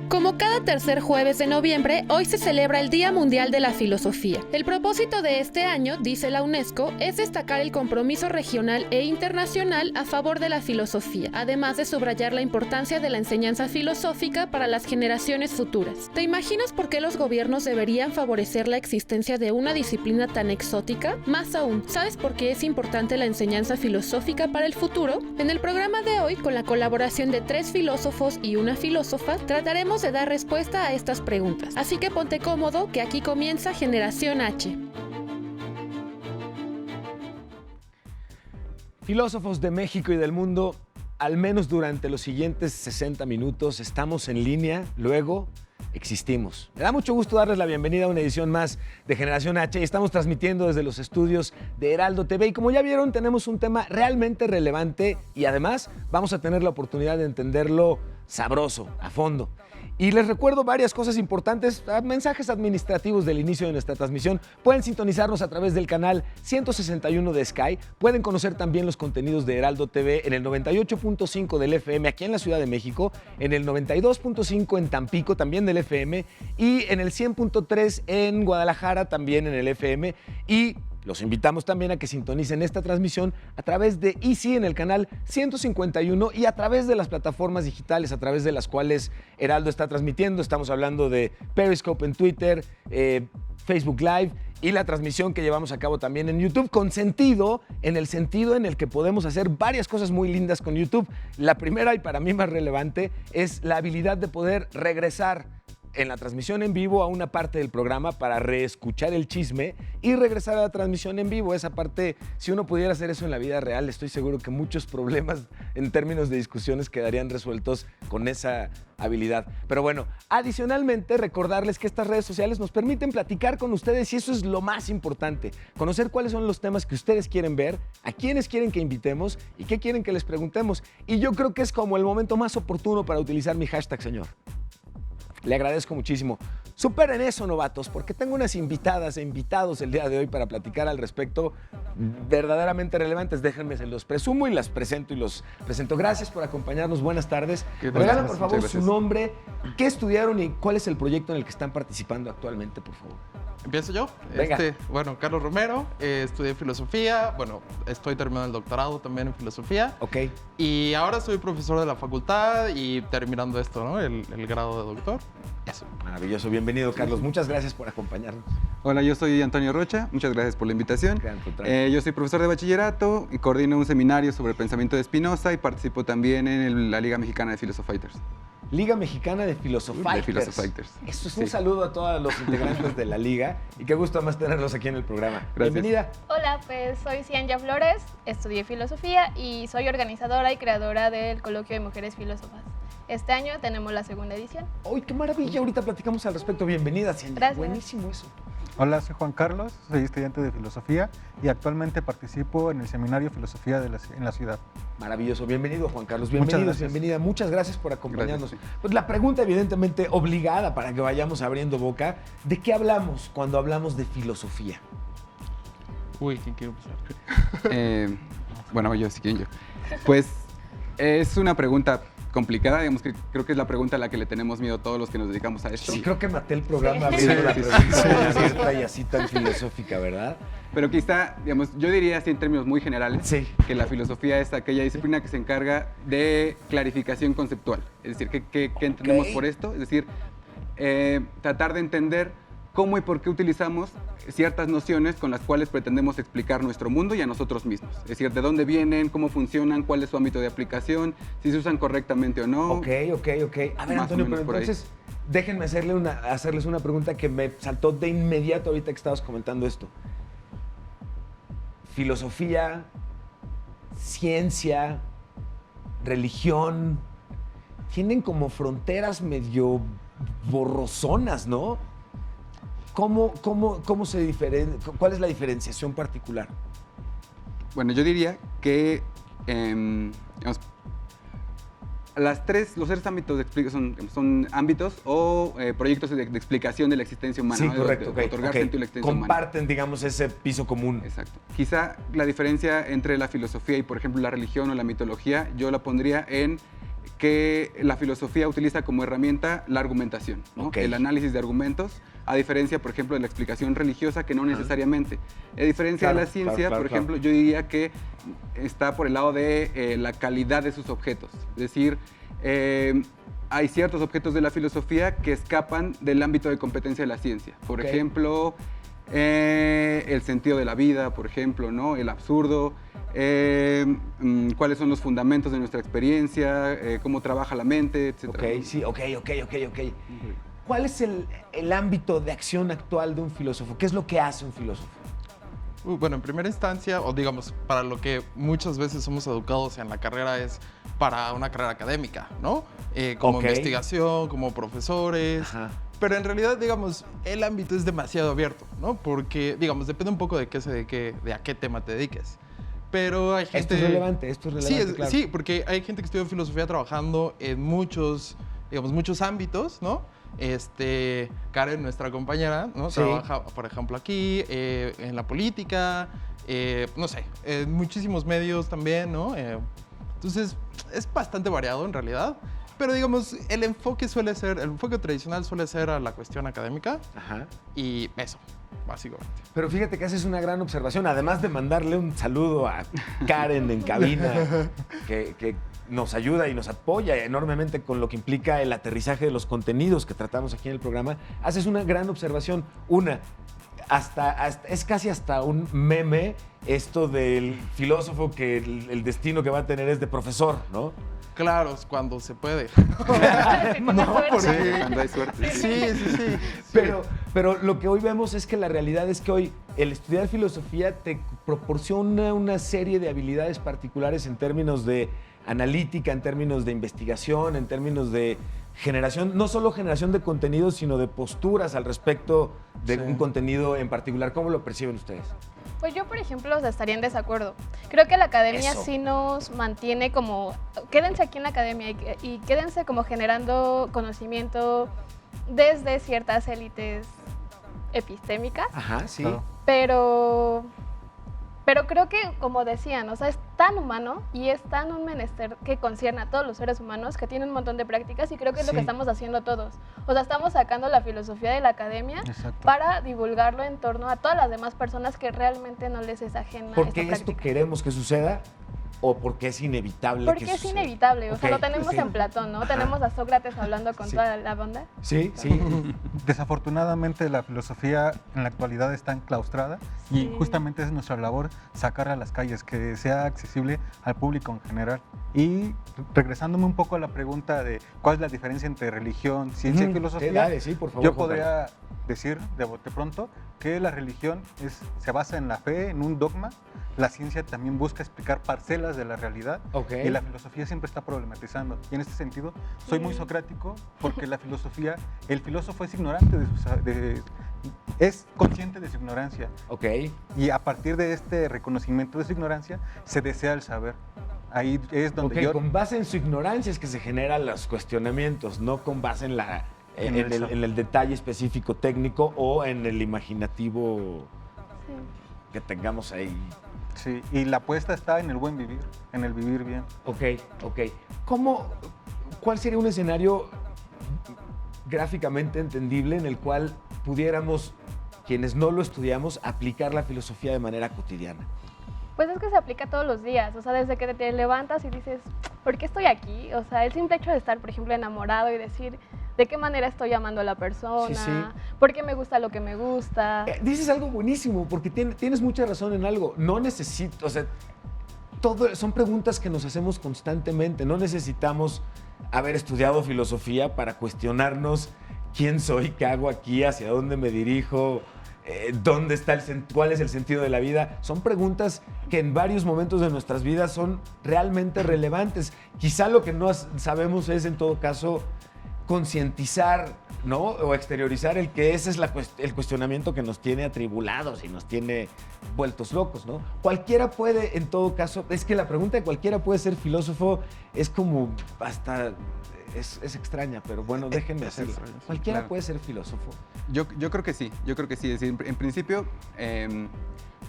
Como cada tercer jueves de noviembre, hoy se celebra el Día Mundial de la Filosofía. El propósito de este año, dice la UNESCO, es destacar el compromiso regional e internacional a favor de la filosofía, además de subrayar la importancia de la enseñanza filosófica para las generaciones futuras. ¿Te imaginas por qué los gobiernos deberían favorecer la existencia de una disciplina tan exótica? Más aún, ¿sabes por qué es importante la enseñanza filosófica para el futuro? En el programa de hoy, con la colaboración de 3 filósofos y una filósofa, trataremos de dar respuesta a estas preguntas. Así que ponte cómodo, que aquí comienza Generación H. Filósofos de México y del mundo, al menos durante los siguientes 60 minutos estamos en línea, luego existimos. Me da mucho gusto darles la bienvenida a una edición más de Generación H y estamos transmitiendo desde los estudios de Heraldo TV y como ya vieron tenemos un tema realmente relevante y además vamos a tener la oportunidad de entenderlo sabroso, a fondo. Y les recuerdo varias cosas importantes, mensajes administrativos del inicio de nuestra transmisión. Pueden sintonizarnos a través del canal 161 de Sky. Pueden conocer también los contenidos de Heraldo TV en el 98.5 del FM aquí en la Ciudad de México, en el 92.5 en Tampico también del FM y en el 100.3 en Guadalajara también en el FM. Y los invitamos también a que sintonicen esta transmisión a través de Easy en el canal 151 y a través de las plataformas digitales a través de las cuales Heraldo está transmitiendo. Estamos hablando de Periscope en Twitter, Facebook Live y la transmisión que llevamos a cabo también en YouTube con sentido, en el sentido en el que podemos hacer varias cosas muy lindas con YouTube. La primera y para mí más relevante es la habilidad de poder regresar en la transmisión en vivo a una parte del programa para reescuchar el chisme y regresar a la transmisión en vivo. Esa parte, si uno pudiera hacer eso en la vida real, estoy seguro que muchos problemas en términos de discusiones quedarían resueltos con esa habilidad. Pero bueno, adicionalmente recordarles que estas redes sociales nos permiten platicar con ustedes y eso es lo más importante. Conocer cuáles son los temas que ustedes quieren ver, a quiénes quieren que invitemos y qué quieren que les preguntemos. Y yo creo que es como el momento más oportuno para utilizar mi hashtag, señor. Le agradezco muchísimo. Superen eso, novatos, porque tengo unas invitadas e invitados el día de hoy para platicar al respecto verdaderamente relevantes. Déjenme, se los presumo y las presento y los presento. Gracias por acompañarnos. Buenas tardes. Regalan, por favor, su nombre, qué estudiaron y cuál es el proyecto en el que están participando actualmente, por favor. ¿Empiezo yo? Venga. Bueno, Carlos Romero, estudié filosofía, bueno, estoy terminando el doctorado también en filosofía. Ok. Y ahora soy profesor de la facultad y terminando esto, ¿no? El grado de doctor. Eso. Maravilloso, bienvenido, Carlos. Muchas gracias por acompañarnos. Hola, yo soy Antonio Rocha, muchas gracias por la invitación. Yo soy profesor de bachillerato y coordino un seminario sobre el pensamiento de Spinoza y participo también en la Liga Mexicana de Filosofighters. Liga Mexicana de Filosofighters. Eso es un saludo a todos los integrantes de la Liga y qué gusto más tenerlos aquí en el programa. Gracias. Bienvenida. Hola, pues soy Cianya Flores, estudié filosofía y soy organizadora y creadora del Coloquio de Mujeres Filósofas. Este año tenemos la segunda edición. ¡Ay, qué maravilla! Ahorita platicamos al respecto. Bienvenida, Cianya. Gracias. Buenísimo eso. Hola, soy Juan Carlos, soy estudiante de filosofía y actualmente participo en el seminario Filosofía en la ciudad. Maravilloso. Bienvenido, Juan Carlos. Bienvenido, bienvenida. Muchas gracias por acompañarnos. Gracias. Pues la pregunta, evidentemente, obligada para que vayamos abriendo boca. ¿De qué hablamos cuando hablamos de filosofía? Uy, ¿quién quiere empezar? Bueno, yo, si quieren yo. Pues es una pregunta complicada, digamos que creo que es la pregunta a la que le tenemos miedo todos los que nos dedicamos a esto. Sí, creo que maté el programa Sí. viendo la Sí. pregunta abierta y así tan filosófica, ¿verdad? Pero quizá, digamos, yo diría así en términos muy generales, Sí. que la filosofía es aquella disciplina que se encarga de clarificación conceptual. Es decir, ¿qué entendemos por esto? Es decir, tratar de entender cómo y por qué utilizamos ciertas nociones con las cuales pretendemos explicar nuestro mundo y a nosotros mismos. Es decir, de dónde vienen, cómo funcionan, cuál es su ámbito de aplicación, si se usan correctamente o no. Ok. A ver, Más o Antonio, menos pero por ahí. entonces déjenme hacerles una pregunta que me saltó de inmediato ahorita que estabas comentando esto. Filosofía, ciencia, religión, tienen como fronteras medio borrosonas, ¿no? ¿Cómo se ¿Cuál es la diferenciación particular? Bueno, yo diría que digamos, los tres ámbitos de explicación son ámbitos o proyectos de explicación de la existencia humana. Sí, ¿no? correcto. De otorgar sentido a la existencia humana. Comparten, digamos, ese piso común. Exacto. Quizá la diferencia entre la filosofía y, por ejemplo, la religión o la mitología, yo la pondría en que la filosofía utiliza como herramienta la argumentación, ¿no? Ok. El análisis de argumentos, a diferencia, por ejemplo, de la explicación religiosa, que no necesariamente. A diferencia Claro, de la ciencia, claro, por claro. ejemplo, yo diría que está por el lado de la calidad de sus objetos. Es decir, hay ciertos objetos de la filosofía que escapan del ámbito de competencia de la ciencia. Por Ok. ejemplo, el sentido de la vida, por ejemplo, ¿no? El absurdo, cuáles son los fundamentos de nuestra experiencia, cómo trabaja la mente, etc. Ok, sí, ok. ¿Cuál es el ámbito de acción actual de un filósofo? ¿Qué es lo que hace un filósofo? Bueno, en primera instancia, o digamos, para lo que muchas veces somos educados en la carrera es para una carrera académica, ¿no? Como Ok. investigación, como profesores. Ajá. Pero en realidad, digamos, el ámbito es demasiado abierto, ¿no? Porque, digamos, depende un poco de a qué tema te dediques. Pero hay gente... Esto es relevante, Sí, claro. sí, porque hay gente que estudia filosofía trabajando en muchos ámbitos, ¿no? Karen, nuestra compañera, ¿no? Sí. Trabaja, por ejemplo, aquí, en la política, no sé, en muchísimos medios también, ¿no? Entonces, es bastante variado en realidad. Pero, digamos, el enfoque tradicional suele ser a la cuestión académica Ajá. y eso, básicamente. Pero fíjate que haces una gran observación, además de mandarle un saludo a Karen en cabina, que nos ayuda y nos apoya enormemente con lo que implica el aterrizaje de los contenidos que tratamos aquí en el programa, haces una gran observación. Es casi hasta un meme esto del filósofo que el destino que va a tener es de profesor, ¿no? Claro, es cuando se puede. No, porque... Cuando hay suerte. Sí. Pero lo que hoy vemos es que la realidad es que hoy el estudiar filosofía te proporciona una serie de habilidades particulares en términos de analítica, en términos de investigación, en términos de generación, no solo generación de contenidos, sino de posturas al respecto de Sí. un contenido en particular. ¿Cómo lo perciben ustedes? Pues yo, por ejemplo, estaría en desacuerdo. Creo que la academia Eso. sí nos mantiene como... Quédense aquí en la academia y quédense como generando conocimiento desde ciertas élites epistémicas, Ajá, sí. Claro. pero creo que, como decían, o sea, es tan humano y es tan un menester que concierne a todos los seres humanos que tiene un montón de prácticas y creo que es lo Sí. que estamos haciendo todos. O sea, estamos sacando la filosofía de la academia Exacto. para divulgarlo en torno a todas las demás personas que realmente no les es ajena ¿Por esta qué esto práctica. queremos que suceda o porque es inevitable Porque que es suceda? inevitable, o sea, Ok, lo tenemos sí. en Platón, ¿no? Ajá. Tenemos a Sócrates hablando con Sí. toda la banda. Sí, sí. Desafortunadamente la filosofía en la actualidad está enclaustrada y Sí. justamente es nuestra labor sacarla a las calles, que sea accesible al público en general. Y regresándome un poco a la pregunta de cuál es la diferencia entre religión, ciencia y filosofía, Dale, sí, por favor, yo Juan Carlos. podría decir de bote pronto que la religión se basa en la fe, en un dogma. La ciencia también busca explicar parcelas de la realidad. Ok. Y la filosofía siempre está problematizando. Y en este sentido, soy muy socrático porque la filosofía, el filósofo es ignorante es consciente de su ignorancia. Ok. Y a partir de este reconocimiento de su ignorancia, se desea el saber. Ahí es donde Ok, yo... con base en su ignorancia es que se generan los cuestionamientos, no con base en en el detalle específico técnico o en el imaginativo Sí. que tengamos ahí. Sí, y la apuesta está en el buen vivir, en el vivir bien. Ok. ¿Cuál sería un escenario gráficamente entendible en el cual pudiéramos, quienes no lo estudiamos, aplicar la filosofía de manera cotidiana? Pues es que se aplica todos los días, o sea, desde que te levantas y dices, ¿por qué estoy aquí? O sea, el simple hecho de estar, por ejemplo, enamorado y decir, ¿de qué manera estoy amando a la persona? Sí, sí. ¿Por qué me gusta lo que me gusta? Dices algo buenísimo, porque tienes mucha razón en algo. No necesito, o sea, son preguntas que nos hacemos constantemente. No necesitamos haber estudiado filosofía para cuestionarnos quién soy, qué hago aquí, hacia dónde me dirijo, dónde está cuál es el sentido de la vida. Son preguntas que en varios momentos de nuestras vidas son realmente relevantes. Quizá lo que no sabemos es, en todo caso, concientizar, ¿no? O exteriorizar el que ese es el cuestionamiento que nos tiene atribulados y nos tiene vueltos locos, ¿no? Cualquiera puede, en todo caso, es que la pregunta de cualquiera puede ser filósofo es como hasta... Es extraña, pero bueno, déjenme hacerla. extraña, sí, Cualquiera claro. puede ser filósofo. Yo creo que sí, Es decir, en principio,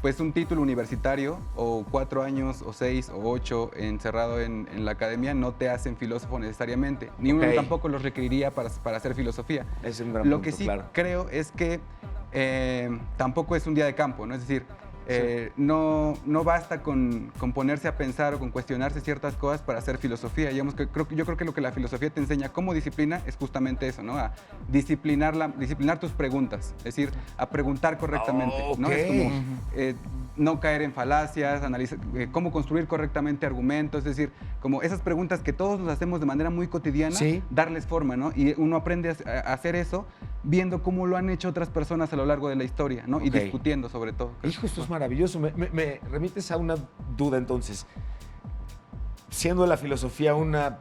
pues un título universitario o 4 años o 6 o 8 encerrado en la academia no te hacen filósofo necesariamente, ni uno tampoco los requeriría para hacer filosofía. Es un gran Lo punto, que sí claro. creo es que tampoco es un día de campo, ¿no? Es decir, no basta con ponerse a pensar o con cuestionarse ciertas cosas para hacer filosofía. Yo creo que lo que la filosofía te enseña como disciplina es justamente eso, ¿no? A disciplinar tus preguntas, es decir, a preguntar correctamente, ¿no? Es como no caer en falacias, analizar cómo construir correctamente argumentos, es decir, como esas preguntas que todos nos hacemos de manera muy cotidiana, darles forma, ¿no? Y uno aprende a hacer eso viendo cómo lo han hecho otras personas a lo largo de la historia, ¿no? Y discutiendo sobre todo. Hijo, esto es maravilloso. Me remites a una duda entonces. Siendo la filosofía una...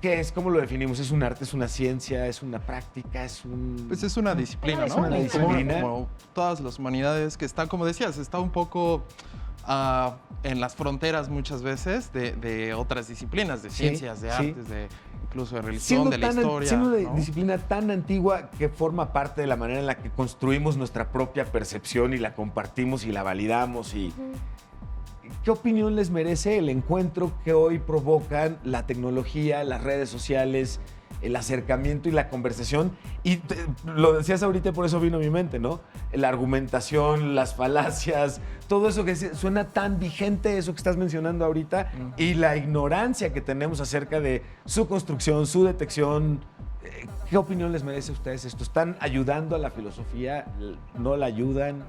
¿Qué es? ¿Cómo lo definimos? ¿Es un arte? ¿Es una ciencia? ¿Es una práctica? ¿Es un...? Pues es una disciplina, ¿no? Una disciplina. Como todas las humanidades que están, como decías, está un poco en las fronteras muchas veces de otras disciplinas, de ciencias, de artes, incluso de religión, de la historia. Siendo de disciplina tan antigua que forma parte de la manera en la que construimos nuestra propia percepción y la compartimos y la validamos. ¿Qué opinión les merece el encuentro que hoy provocan la tecnología, las redes sociales, el acercamiento y la conversación? Y lo decías ahorita, por eso vino a mi mente, ¿no? La argumentación, las falacias, todo eso que suena tan vigente, eso que estás mencionando ahorita, y la ignorancia que tenemos acerca de su construcción, su detección. ¿Qué opinión les merece a ustedes esto? ¿Están ayudando a la filosofía? ¿No la ayudan?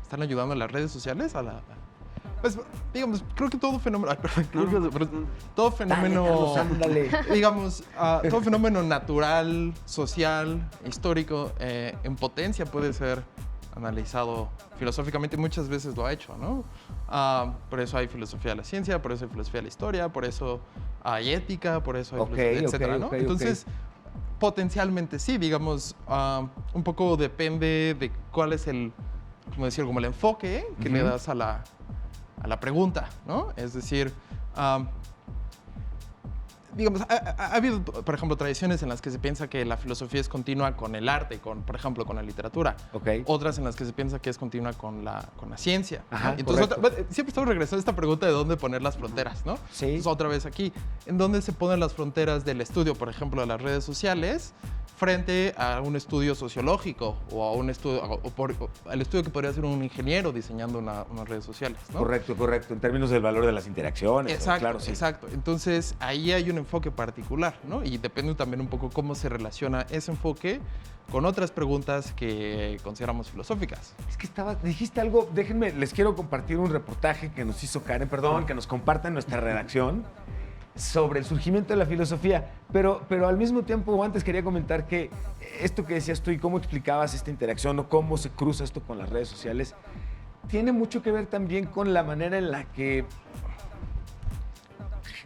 ¿Están ayudando a las redes sociales? Pues, digamos, creo que todo fenómeno... todo fenómeno... Dale, Carlos, ándale. Digamos, todo fenómeno natural, social, histórico, en potencia puede ser analizado filosóficamente. Muchas veces lo ha hecho, ¿no? Por eso hay filosofía de la ciencia, por eso hay filosofía de la historia, por eso hay ética, por eso hay filosofía, etcétera, ¿no? Entonces, potencialmente sí, digamos, un poco depende de cuál es el, como decir, como el enfoque que le das a la pregunta, ¿no? Es decir, digamos, ha habido, por ejemplo, tradiciones en las que se piensa que la filosofía es continua con el arte, por ejemplo, con la literatura. Otras en las que se piensa que es continua con la ciencia. Ajá, entonces, siempre estamos regresando a esta pregunta de dónde poner las fronteras, ¿no? Sí. Entonces, otra vez aquí, ¿en dónde se ponen las fronteras del estudio, por ejemplo, de las redes sociales, frente a un estudio sociológico o a un estudio, al estudio que podría hacer un ingeniero diseñando unas redes sociales, ¿no? Correcto, en términos del valor de las interacciones. Exacto, claro, sí. exacto. Entonces, ahí hay un enfoque particular, ¿no? Y depende también un poco cómo se relaciona ese enfoque con otras preguntas que consideramos filosóficas. Es que dijiste algo, déjenme, les quiero compartir un reportaje que nos hizo Karen, que nos comparta en nuestra redacción, sobre el surgimiento de la filosofía, pero al mismo tiempo antes quería comentar que esto que decías tú y cómo explicabas esta interacción o cómo se cruza esto con las redes sociales, tiene mucho que ver también con la manera en la que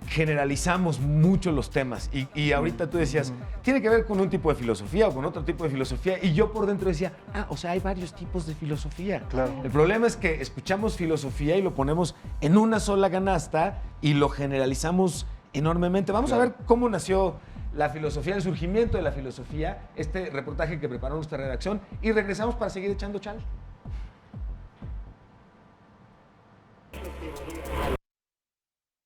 generalizamos mucho los temas y ahorita tú decías, tiene que ver con un tipo de filosofía o con otro tipo de filosofía y yo por dentro decía, o sea, hay varios tipos de filosofía. Claro. El problema es que escuchamos filosofía y lo ponemos en una sola canasta y lo generalizamos enormemente. Vamos a ver cómo nació la filosofía, el surgimiento de la filosofía, este reportaje que preparó nuestra redacción y regresamos para seguir echando chal.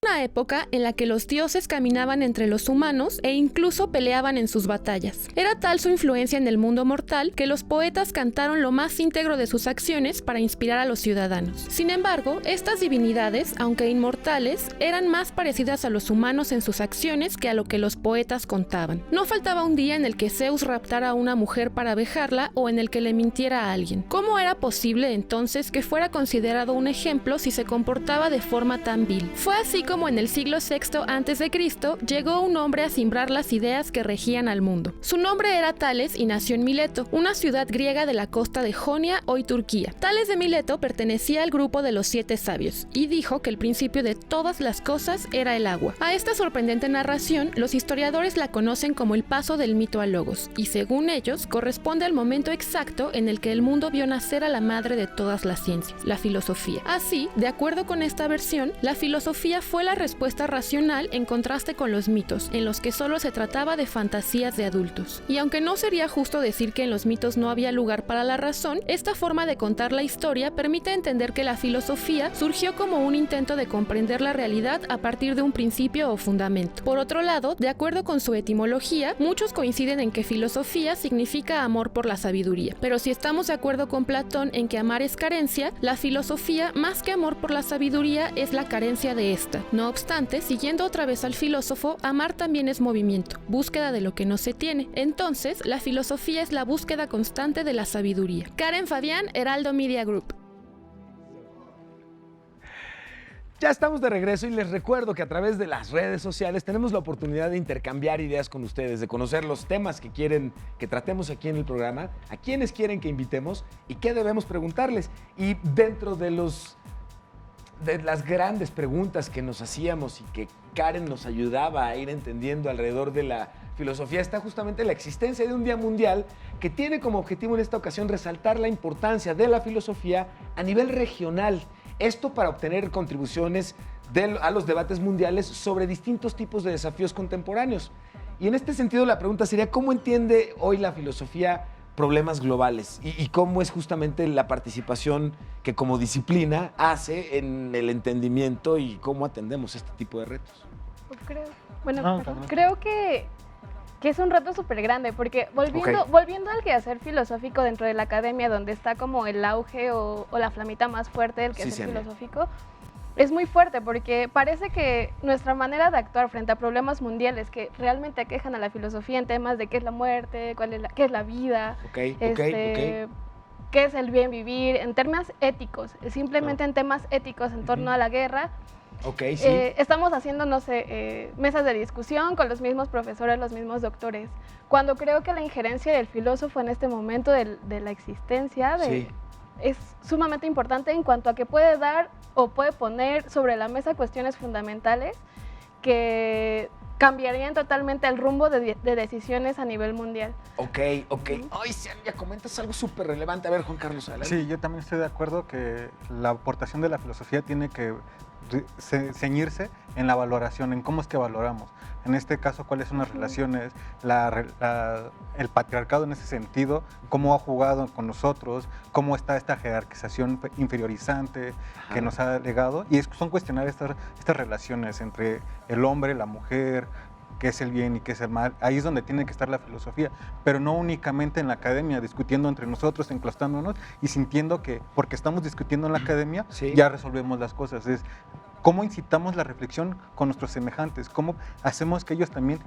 Una época en la que los dioses caminaban entre los humanos e incluso peleaban en sus batallas. Era tal su influencia en el mundo mortal que los poetas cantaron lo más íntegro de sus acciones para inspirar a los ciudadanos. Sin embargo, estas divinidades, aunque inmortales, eran más parecidas a los humanos en sus acciones que a lo que los poetas contaban. No faltaba un día en el que Zeus raptara a una mujer para vejarla o en el que le mintiera a alguien. ¿Cómo era posible entonces que fuera considerado un ejemplo si se comportaba de forma tan vil? Fue así como en el siglo VI a.C. llegó un hombre a simbrar las ideas que regían al mundo. Su nombre era Tales y nació en Mileto, una ciudad griega de la costa de Jonia, hoy Turquía. Tales de Mileto pertenecía al grupo de los 7 sabios y dijo que el principio de todas las cosas era el agua. A esta sorprendente narración, los historiadores la conocen como el paso del mito al logos y según ellos corresponde al momento exacto en el que el mundo vio nacer a la madre de todas las ciencias, la filosofía. Así, de acuerdo con esta versión, la filosofía fue la la respuesta racional en contraste con los mitos, en los que solo se trataba de fantasías de adultos. Y aunque no sería justo decir que en los mitos no había lugar para la razón, esta forma de contar la historia permite entender que la filosofía surgió como un intento de comprender la realidad a partir de un principio o fundamento. Por otro lado, de acuerdo con su etimología, muchos coinciden en que filosofía significa amor por la sabiduría. Pero si estamos de acuerdo con Platón en que amar es carencia, la filosofía, más que amor por la sabiduría, es la carencia de esta. No obstante, siguiendo otra vez al filósofo, amar también es movimiento, búsqueda de lo que no se tiene. Entonces, la filosofía es la búsqueda constante de la sabiduría. Karen Fabián, Heraldo Media Group. Ya estamos de regreso y les recuerdo que a través de las redes sociales tenemos la oportunidad de intercambiar ideas con ustedes, de conocer los temas que quieren que tratemos aquí en el programa, a quiénes quieren que invitemos y qué debemos preguntarles. Y dentro de las grandes preguntas que nos hacíamos y que Karen nos ayudaba a ir entendiendo alrededor de la filosofía está justamente la existencia de un Día Mundial que tiene como objetivo en esta ocasión resaltar la importancia de la filosofía a nivel regional. Esto para obtener contribuciones a los debates mundiales sobre distintos tipos de desafíos contemporáneos. Y en este sentido la pregunta sería, ¿cómo entiende hoy la filosofía problemas globales? Y cómo es justamente la participación que como disciplina hace en el entendimiento y cómo atendemos este tipo de retos. Creo que es un reto súper grande, porque volviendo al quehacer filosófico dentro de la academia, donde está como el auge o la flamita más fuerte del quehacer filosófico, es muy fuerte, porque parece que nuestra manera de actuar frente a problemas mundiales que realmente aquejan a la filosofía en temas de qué es la muerte, qué es la vida, qué es el bien vivir, en temas éticos, simplemente en temas éticos en torno a la guerra. Estamos haciendo, mesas de discusión con los mismos profesores, los mismos doctores, cuando creo que la injerencia del filósofo en este momento de la existencia es sumamente importante en cuanto a que puede dar o puede poner sobre la mesa cuestiones fundamentales que cambiarían totalmente el rumbo de decisiones a nivel mundial. Ay, ya comentas algo súper relevante. A ver, Juan Carlos, adelante. Sí, yo también estoy de acuerdo que la aportación de la filosofía tiene que ceñirse en la valoración, en cómo es que valoramos. En este caso, cuáles son las relaciones, el patriarcado en ese sentido, cómo ha jugado con nosotros, cómo está esta jerarquización inferiorizante que nos ha legado. Y son cuestionar estas relaciones entre el hombre, la mujer, qué es el bien y qué es el mal. Ahí es donde tiene que estar la filosofía, pero no únicamente en la academia, discutiendo entre nosotros, enclaustrándonos y sintiendo que porque estamos discutiendo en la academia, ya resolvemos las cosas. Es cómo incitamos la reflexión con nuestros semejantes, cómo hacemos que ellos también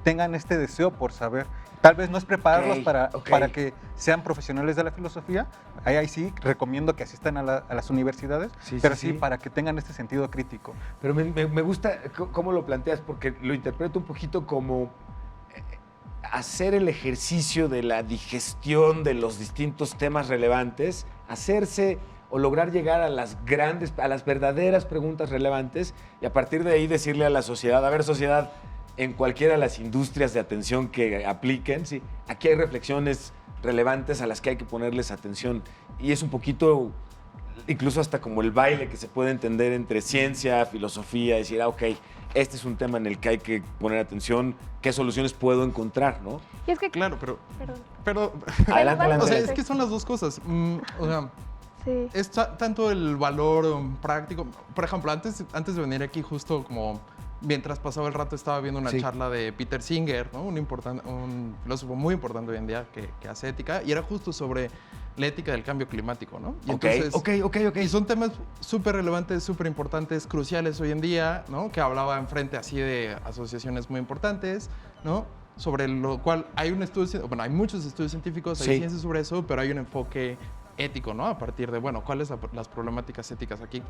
tengan este deseo por saber. Tal vez no es prepararlos para que sean profesionales de la filosofía, ahí sí recomiendo que asistan a las universidades, pero sí para que tengan este sentido crítico. Pero me gusta cómo lo planteas, porque lo interpreto un poquito como hacer el ejercicio de la digestión de los distintos temas relevantes, hacerse o lograr llegar a las verdaderas preguntas relevantes y a partir de ahí decirle a la sociedad, a ver, sociedad, en cualquiera de las industrias de atención que apliquen, aquí hay reflexiones relevantes a las que hay que ponerles atención. Y es un poquito, incluso hasta como el baile que se puede entender entre ciencia, filosofía, decir, este es un tema en el que hay que poner atención, qué soluciones puedo encontrar, ¿no? Y es que... Claro, pero adelante. O sea, es que son las dos cosas. Es tanto el valor práctico. Por ejemplo, antes de venir aquí, justo como mientras pasaba el rato, estaba viendo una charla de Peter Singer, ¿no? Un filósofo muy importante hoy en día que hace ética, y era justo sobre la ética del cambio climático, ¿no? Y entonces, y son temas súper relevantes, súper importantes, cruciales hoy en día, ¿no? Que hablaba enfrente así de asociaciones muy importantes, ¿no? Sobre lo cual hay hay muchos estudios científicos, hay ciencias sobre eso, pero hay un enfoque ético, ¿no? A partir de, cuáles son las problemáticas éticas aquí.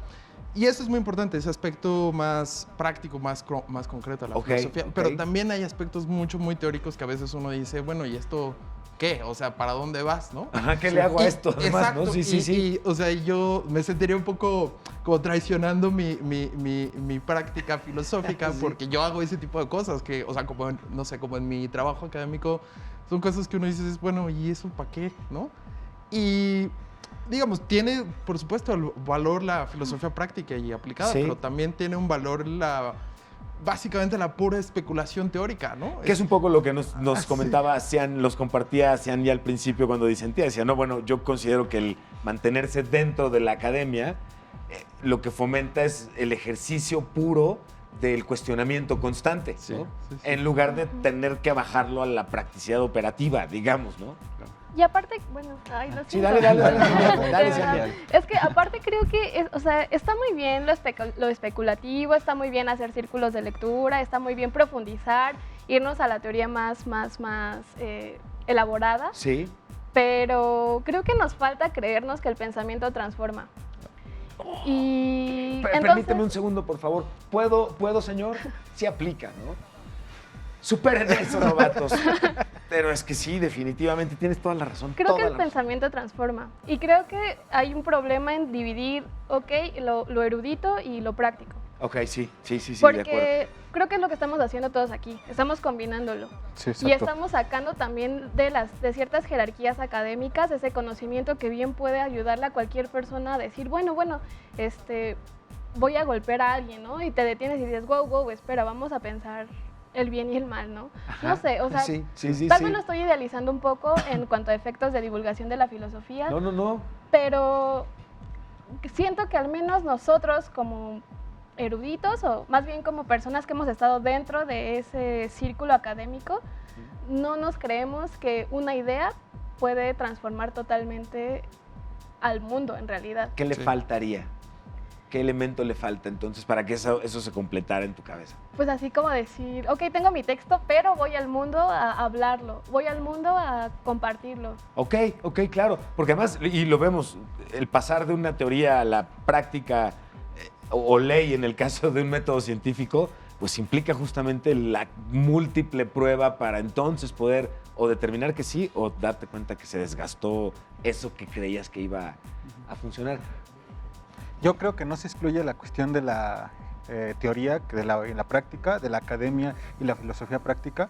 Y eso es muy importante, ese aspecto más práctico, más concreto de la filosofía. Pero también hay aspectos muy teóricos que a veces uno dice, ¿y esto qué? O sea, ¿para dónde vas, no? ¿Qué le hago a esto? Además, exacto, ¿no? Sí. O sea, yo me sentiría un poco como traicionando mi práctica filosófica porque yo hago ese tipo de cosas que, o sea, como en mi trabajo académico, son cosas que uno dice, ¿y eso para qué, no? Y digamos, tiene, por supuesto, el valor la filosofía práctica y aplicada, pero también tiene un valor básicamente la pura especulación teórica, ¿no? Que es un poco lo que nos comentaba Cian, los compartía Cian ya al principio cuando disentía. Decía, no, bueno, yo considero que el mantenerse dentro de la academia lo que fomenta es el ejercicio puro del cuestionamiento constante, ¿no? En lugar de tener que bajarlo a la practicidad operativa, digamos, ¿no? Y aparte, bueno, lo siento. Sí, dale. Es que aparte creo que, está muy bien lo especulativo, está muy bien hacer círculos de lectura, está muy bien profundizar, irnos a la teoría más elaborada. Sí. Pero creo que nos falta creernos que el pensamiento transforma. Y permíteme un segundo, por favor. ¿Puedo, señor? Sí aplica, ¿no? Superen eso, novatos. Pero es que sí, definitivamente tienes toda la razón. Creo que el pensamiento transforma. Y creo que hay un problema en dividir, lo erudito y lo práctico. Ok, sí, porque de acuerdo. Creo que es lo que estamos haciendo todos aquí. Estamos combinándolo. Sí, y estamos sacando también de ciertas jerarquías académicas ese conocimiento que bien puede ayudarle a cualquier persona a decir, bueno, voy a golpear a alguien, ¿no? Y te detienes y dices, wow, espera, vamos a pensar el bien y el mal, ¿no? Ajá. No sé, tal vez lo estoy idealizando un poco en cuanto a efectos de divulgación de la filosofía. No. Pero siento que al menos nosotros como eruditos, o más bien como personas que hemos estado dentro de ese círculo académico, no nos creemos que una idea puede transformar totalmente al mundo en realidad. ¿Qué le faltaría? ¿Qué elemento le falta entonces para que eso se completara en tu cabeza? Pues así como decir, tengo mi texto, pero voy al mundo a hablarlo, voy al mundo a compartirlo. Ok, claro, porque además, y lo vemos, el pasar de una teoría a la práctica o ley en el caso de un método científico, pues implica justamente la múltiple prueba para entonces poder o determinar que sí o darte cuenta que se desgastó eso que creías que iba a funcionar. Yo creo que no se excluye la cuestión de la teoría, de la práctica, de la academia y la filosofía práctica.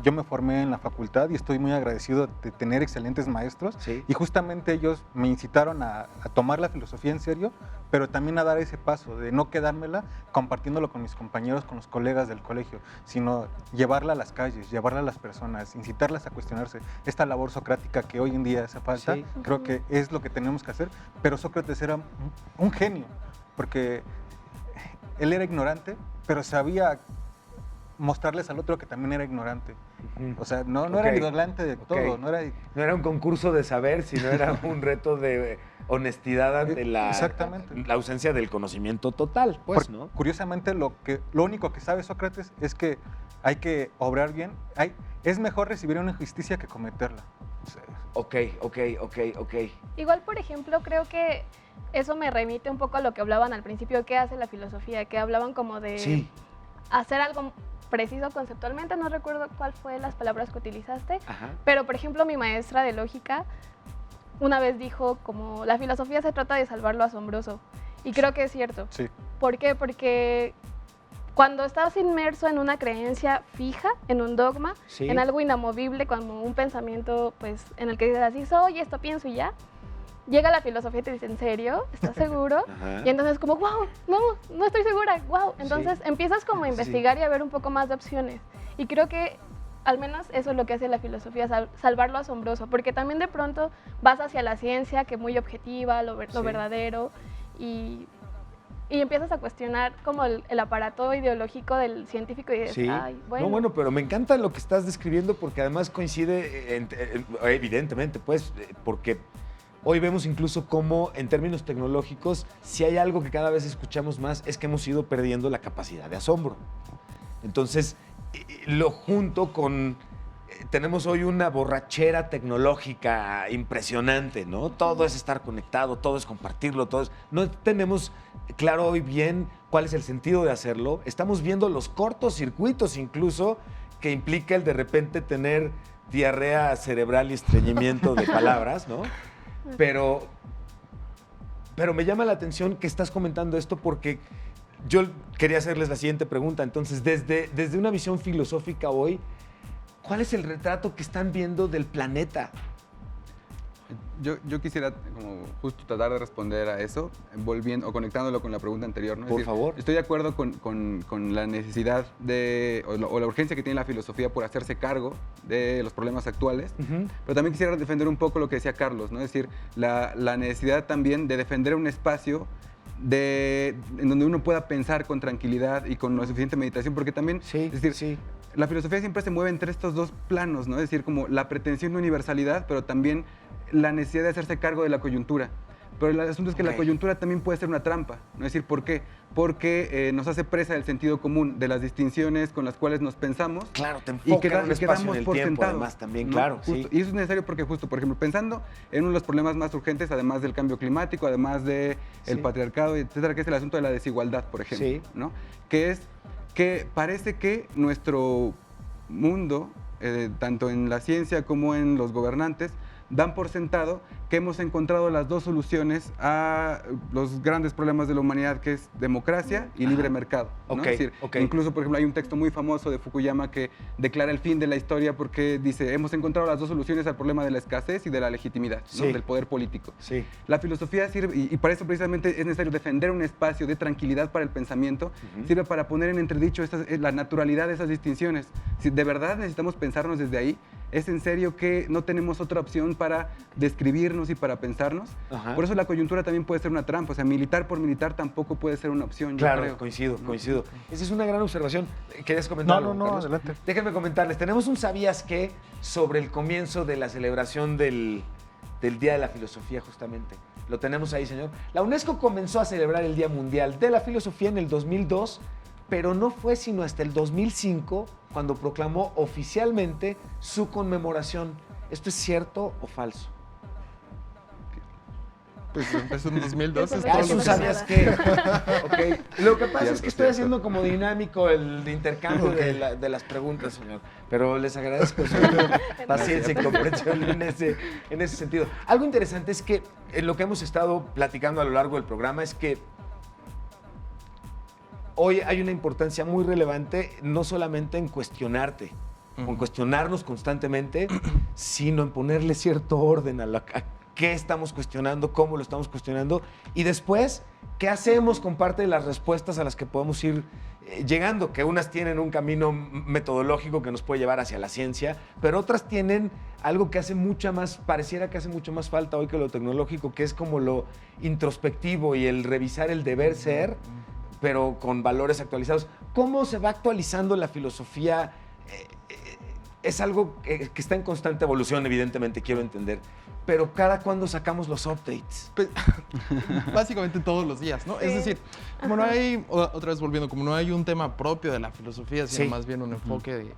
Yo me formé en la facultad y estoy muy agradecido de tener excelentes maestros. Sí. Y justamente ellos me incitaron a tomar la filosofía en serio, pero también a dar ese paso de no quedármela compartiéndolo con mis compañeros, con los colegas del colegio, sino llevarla a las calles, llevarla a las personas, incitarlas a cuestionarse. Esta labor socrática que hoy en día hace falta, creo que es lo que tenemos que hacer. Pero Sócrates era un genio, porque él era ignorante, pero sabía mostrarles al otro que también era ignorante. O sea, no era ignorante de todo. No era un concurso de saber, sino era un reto de honestidad ante la ausencia del conocimiento total, pues, ¿no? Curiosamente, lo único que sabe Sócrates es que hay que obrar bien. Es mejor recibir una injusticia que cometerla. O sea, Ok. Igual, por ejemplo, creo que eso me remite un poco a lo que hablaban al principio, ¿qué hace la filosofía? Que hablaban como de hacer algo preciso conceptualmente, no recuerdo cuál fue las palabras que utilizaste, pero por ejemplo mi maestra de lógica una vez dijo como la filosofía se trata de salvar lo asombroso, y creo que es cierto. Sí. ¿Por qué? Porque cuando estás inmerso en una creencia fija, en un dogma, en algo inamovible, como un pensamiento pues en el que dices así soy, esto pienso y ya, llega la filosofía y te dice, ¿en serio? ¿Estás seguro? Y entonces como, wow, no estoy segura, wow. Entonces empiezas como a investigar y a ver un poco más de opciones. Y creo que al menos eso es lo que hace la filosofía, salvar lo asombroso, porque también de pronto vas hacia la ciencia, que es muy objetiva, lo verdadero, y empiezas a cuestionar como el aparato ideológico del científico y dices, ay, bueno. No, bueno, pero me encanta lo que estás describiendo porque además coincide, evidentemente, pues, porque hoy vemos incluso cómo en términos tecnológicos, si hay algo que cada vez escuchamos más, es que hemos ido perdiendo la capacidad de asombro. Entonces, lo junto con, tenemos hoy una borrachera tecnológica impresionante, ¿no? Todo es estar conectado, todo es compartirlo, no tenemos claro hoy bien cuál es el sentido de hacerlo. Estamos viendo los cortocircuitos incluso que implica el de repente tener diarrea cerebral y estreñimiento de palabras, ¿no? Pero me llama la atención que estás comentando esto porque yo quería hacerles la siguiente pregunta. Entonces, desde una visión filosófica hoy, ¿cuál es el retrato que están viendo del planeta? Yo quisiera como justo tratar de responder a eso, volviendo o conectándolo con la pregunta anterior, ¿no? Por favor. Estoy de acuerdo con la necesidad o la urgencia que tiene la filosofía por hacerse cargo de los problemas actuales, pero también quisiera defender un poco lo que decía Carlos, ¿no? Es decir, la necesidad también de defender un espacio en donde uno pueda pensar con tranquilidad y con la suficiente meditación, porque también, es decir, la filosofía siempre se mueve entre estos dos planos, ¿no? Es decir, como la pretensión de universalidad, pero también la necesidad de hacerse cargo de la coyuntura. Pero el asunto es que la coyuntura también puede ser una trampa, ¿no? Es decir, ¿por qué? Porque nos hace presa del sentido común, de las distinciones con las cuales nos pensamos. Claro, te y enfoca en un espacio quedamos en el por tiempo, sentado, además, también, ¿no? claro. Justo. Y eso es necesario porque justo, por ejemplo, pensando en uno de los problemas más urgentes, además del cambio climático, además del patriarcado, etcétera, que es el asunto de la desigualdad, por ejemplo, ¿no? Que es que parece que nuestro mundo, tanto en la ciencia como en los gobernantes, dan por sentado que hemos encontrado las dos soluciones a los grandes problemas de la humanidad, que es democracia y libre mercado, ¿no? Es decir, incluso, por ejemplo, hay un texto muy famoso de Fukuyama que declara el fin de la historia porque dice, hemos encontrado las dos soluciones al problema de la escasez y de la legitimidad, ¿no? Del poder político. La filosofía sirve, y para eso precisamente es necesario defender un espacio de tranquilidad para el pensamiento, sirve para poner en entredicho la naturalidad de esas distinciones. Si de verdad necesitamos pensarnos desde ahí, ¿es en serio que no tenemos otra opción para describirnos y para pensarnos? Por eso la coyuntura también puede ser una trampa. O sea, militar por militar tampoco puede ser una opción. Claro, yo creo. coincido. Esa es una gran observación. ¿Querías comentar algo, Carlos? Adelante. Déjenme comentarles. Tenemos un ¿sabías qué? Sobre el comienzo de la celebración del Día de la Filosofía, justamente. Lo tenemos ahí, señor. La UNESCO comenzó a celebrar el Día Mundial de la Filosofía en el 2002, pero no fue sino hasta el 2005 cuando proclamó oficialmente su conmemoración. ¿Esto es cierto o falso? Pues empezó en 2002. Eso sabías que. Lo que pasa es que estoy haciendo como dinámico el intercambio de las preguntas, señor. Pero les agradezco su paciencia y comprensión en ese sentido. Algo interesante es que lo que hemos estado platicando a lo largo del programa es que hoy hay una importancia muy relevante, no solamente en cuestionarte, en cuestionarnos constantemente, sino en ponerle cierto orden a qué estamos cuestionando, cómo lo estamos cuestionando, y después, ¿qué hacemos con parte de las respuestas a las que podemos ir llegando? Que unas tienen un camino metodológico que nos puede llevar hacia la ciencia, pero otras tienen algo que pareciera que hace mucho más falta hoy que lo tecnológico, que es como lo introspectivo y el revisar el deber ser, pero con valores actualizados. ¿Cómo se va actualizando la filosofía? Es algo que está en constante evolución, evidentemente, quiero entender. Pero ¿cada cuándo sacamos los updates? Pues, básicamente todos los días, ¿no? Sí. Es decir, como no hay, otra vez volviendo, como no hay un tema propio de la filosofía, sino más bien un enfoque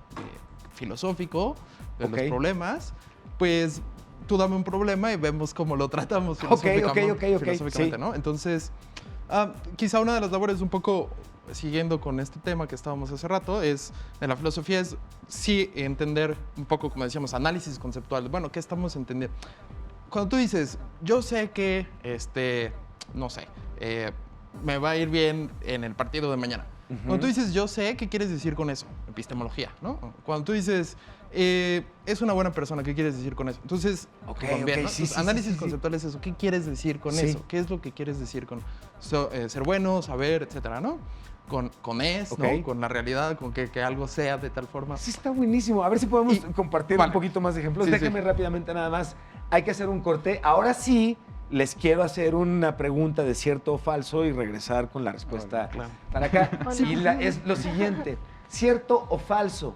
filosófico de los problemas, pues tú dame un problema y vemos cómo lo tratamos filosóficamente, ¿no? Entonces, quizá una de las labores un poco siguiendo con este tema que estábamos hace rato, es de la filosofía es sí entender un poco, como decíamos, análisis conceptual. Bueno, ¿qué estamos entendiendo? Cuando tú dices, yo sé que, no sé, me va a ir bien en el partido de mañana. Cuando tú dices, yo sé, ¿qué quieres decir con eso? Epistemología, ¿no? Cuando tú dices, es una buena persona, ¿qué quieres decir con eso? Entonces, bien, ¿no? Análisis conceptual es eso. ¿Qué quieres decir con eso? ¿Qué es lo que quieres decir con ser bueno, saber, etcétera, ¿no? ¿no? Con la realidad, con que algo sea de tal forma. Sí, está buenísimo. A ver si podemos compartir un poquito más de ejemplos. Déjenme rápidamente nada más. Hay que hacer un corte. Ahora sí, les quiero hacer una pregunta de cierto o falso y regresar con la respuesta para acá. Es lo siguiente. ¿Cierto o falso?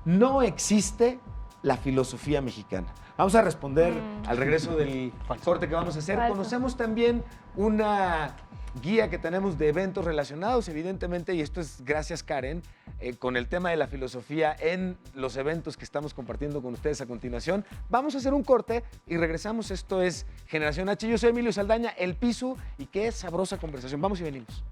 No existe la filosofía mexicana. Vamos a responder al regreso del corte que vamos a hacer. Falso. Conocemos también una guía que tenemos de eventos relacionados, evidentemente, y esto es gracias, Karen, con el tema de la filosofía en los eventos que estamos compartiendo con ustedes a continuación. Vamos a hacer un corte y regresamos. Esto es Generación H. Yo soy Emilio Saldaña, El Piso, y qué sabrosa conversación. Vamos y venimos.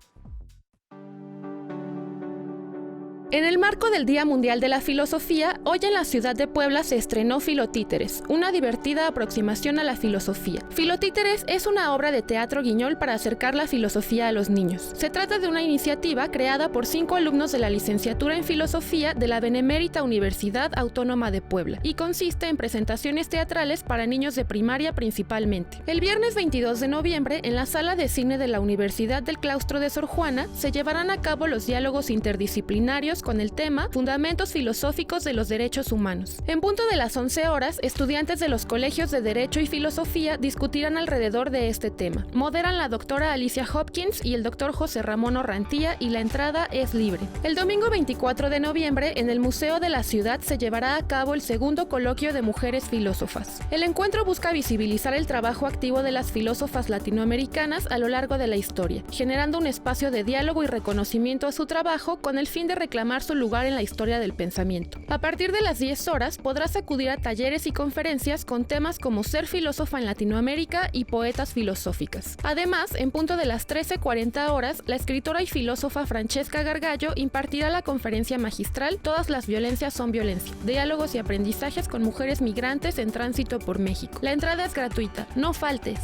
En el marco del Día Mundial de la Filosofía, hoy en la ciudad de Puebla se estrenó Filotíteres, una divertida aproximación a la filosofía. Filotíteres es una obra de teatro guiñol para acercar la filosofía a los niños. Se trata de una iniciativa creada por 5 alumnos de la licenciatura en Filosofía de la Benemérita Universidad Autónoma de Puebla y consiste en presentaciones teatrales para niños de primaria principalmente. El viernes 22 de noviembre, en la sala de cine de la Universidad del Claustro de Sor Juana, se llevarán a cabo los diálogos interdisciplinarios con el tema Fundamentos Filosóficos de los Derechos Humanos. En punto de las 11 horas, estudiantes de los colegios de Derecho y Filosofía discutirán alrededor de este tema. Moderan la doctora Alicia Hopkins y el doctor José Ramón Orrantía y la entrada es libre. El domingo 24 de noviembre, en el Museo de la Ciudad se llevará a cabo el segundo coloquio de mujeres filósofas. El encuentro busca visibilizar el trabajo activo de las filósofas latinoamericanas a lo largo de la historia, generando un espacio de diálogo y reconocimiento a su trabajo con el fin de reclamar su lugar en la historia del pensamiento. A partir de las 10 horas podrás acudir a talleres y conferencias con temas como ser filósofa en Latinoamérica y poetas filosóficas. Además, en punto de las 13:40 horas, la escritora y filósofa Francesca Gargallo impartirá la conferencia magistral Todas las violencias son violencia, diálogos y aprendizajes con mujeres migrantes en tránsito por México. La entrada es gratuita, no faltes.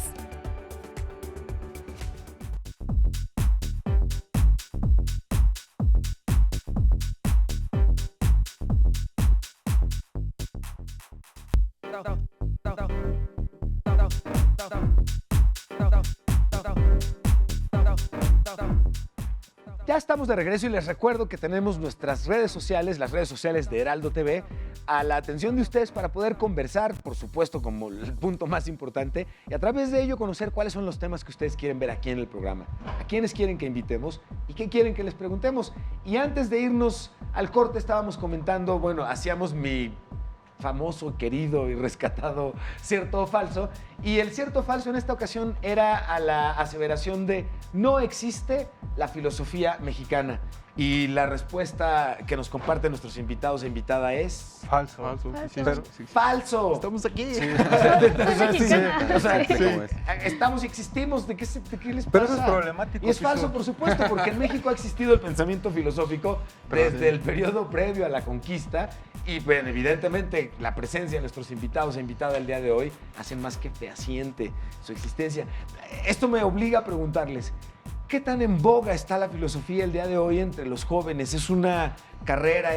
Ya estamos de regreso y les recuerdo que tenemos nuestras redes sociales, las redes sociales de Heraldo TV, a la atención de ustedes para poder conversar, por supuesto, como el punto más importante, y a través de ello conocer cuáles son los temas que ustedes quieren ver aquí en el programa, a quiénes quieren que invitemos y qué quieren que les preguntemos. Y antes de irnos al corte estábamos comentando, bueno, hacíamos mi famoso, querido y rescatado cierto o falso, y el cierto o falso en esta ocasión era a la aseveración de no existe la filosofía mexicana. Y la respuesta que nos comparten nuestros invitados e invitada es... Falso. Falso. ¡Falso! Estamos aquí. Estamos y existimos. ¿De qué les pasa? Pero eso es problemático. Y es falso, por supuesto, porque en México ha existido el pensamiento filosófico desde el periodo previo a la conquista. Y bueno, evidentemente la presencia de nuestros invitados e invitada el día de hoy hacen más que fehaciente su existencia. Esto me obliga a preguntarles, ¿qué tan en boga está la filosofía el día de hoy entre los jóvenes? ¿Es una carrera?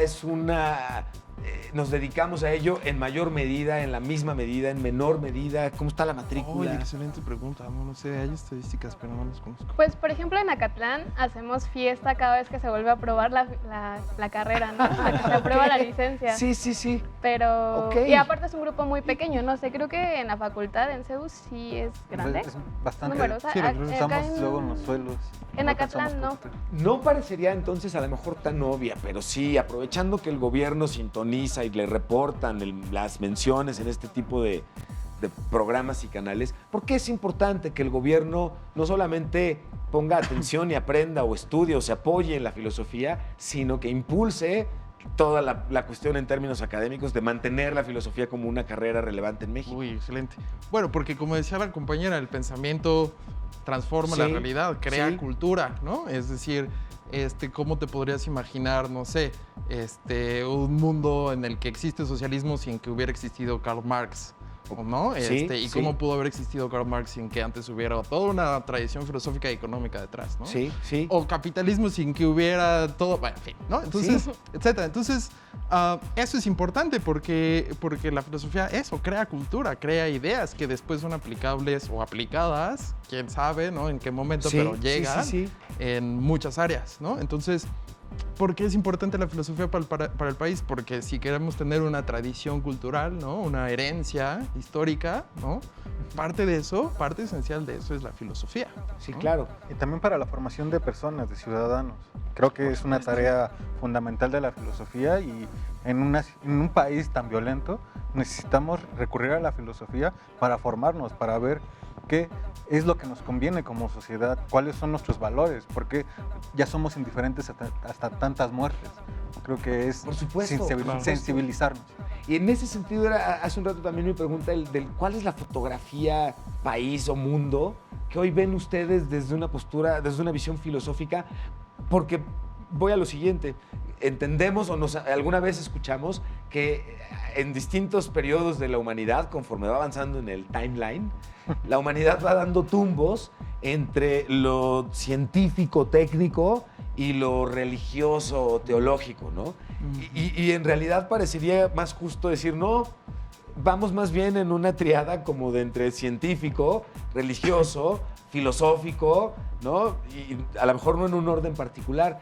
¿Nos dedicamos a ello en mayor medida, en la misma medida, en menor medida? ¿Cómo está la matrícula? Oye, excelente pregunta. No sé, hay estadísticas, pero no las conozco. Pues, por ejemplo, en Acatlán hacemos fiesta cada vez que se vuelve a aprobar la carrera, ¿no? Se aprueba la licencia. Sí. Pero, Okay. y aparte es un grupo muy pequeño, no sé, creo que en la facultad, en CEU, sí es grande. Es bastante. Numerosa. Sí, Estamos luego en los suelos. En Acatlán no. No parecería entonces a lo mejor tan obvia, pero sí, aprovechando que el gobierno sintoniza y le reportan las menciones en este tipo de programas y canales, ¿por qué es importante que el gobierno no solamente ponga atención y aprenda o estudie o se apoye en la filosofía, sino que impulse toda la cuestión en términos académicos de mantener la filosofía como una carrera relevante en México? Uy, excelente. Bueno, porque como decía la compañera, el pensamiento transforma la realidad, crea cultura, ¿no? Es decir, ¿cómo te podrías imaginar, no sé, un mundo en el que existe socialismo sin que hubiera existido Karl Marx? ¿No? Y cómo pudo haber existido Karl Marx sin que antes hubiera toda una tradición filosófica y económica detrás, ¿no? Sí. O capitalismo sin que hubiera todo, bueno, en fin, ¿no? Entonces, etcétera. Entonces, eso es importante porque la filosofía, crea cultura, crea ideas que después son aplicables o aplicadas, quién sabe, ¿no? En qué momento, pero llegan en muchas áreas, ¿no? Entonces, ¿por qué es importante la filosofía para el país? Porque si queremos tener una tradición cultural, ¿no? Una herencia histórica, ¿no? Parte esencial de eso es la filosofía. Sí, ¿no? claro. Y también para la formación de personas, de ciudadanos. Creo que es una tarea fundamental de la filosofía y en un país tan violento necesitamos recurrir a la filosofía para formarnos, para ver qué es lo que nos conviene como sociedad, cuáles son nuestros valores, porque ya somos indiferentes hasta tantas muertes. Creo que es Por supuesto, sensibilizarnos. Y en ese sentido, hace un rato también mi pregunta, ¿cuál es la fotografía, país o mundo que hoy ven ustedes desde una postura, desde una visión filosófica? Porque voy a lo siguiente, entendemos o alguna vez escuchamos que en distintos periodos de la humanidad, conforme va avanzando en el timeline, la humanidad va dando tumbos entre lo científico, técnico y lo religioso, teológico, ¿no? Y en realidad parecería más justo decir, no, vamos más bien en una triada como de entre científico, religioso, filosófico, ¿no? Y a lo mejor no en un orden particular.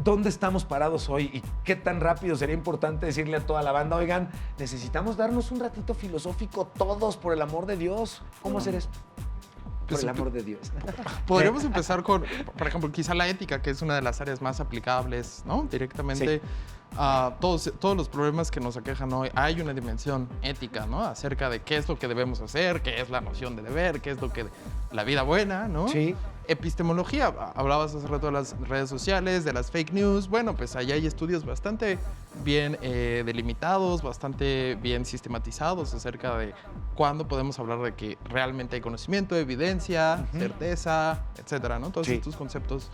¿Dónde estamos parados hoy? ¿Y qué tan rápido sería importante decirle a toda la banda, oigan, necesitamos darnos un ratito filosófico todos, por el amor de Dios? ¿Cómo hacer esto? Por el amor de Dios. Podríamos empezar con, por ejemplo, quizá la ética, que es una de las áreas más aplicables, ¿no? Directamente a todos los problemas que nos aquejan hoy. Hay una dimensión ética, ¿no? Acerca de qué es lo que debemos hacer, qué es la noción de deber, qué es lo que la vida buena, ¿no? Sí. Epistemología, hablabas hace rato de las redes sociales, de las fake news. Bueno, pues allá hay estudios bastante bien delimitados, bastante bien sistematizados acerca de cuándo podemos hablar de que realmente hay conocimiento, evidencia, certeza, etcétera, ¿no? Todos estos conceptos,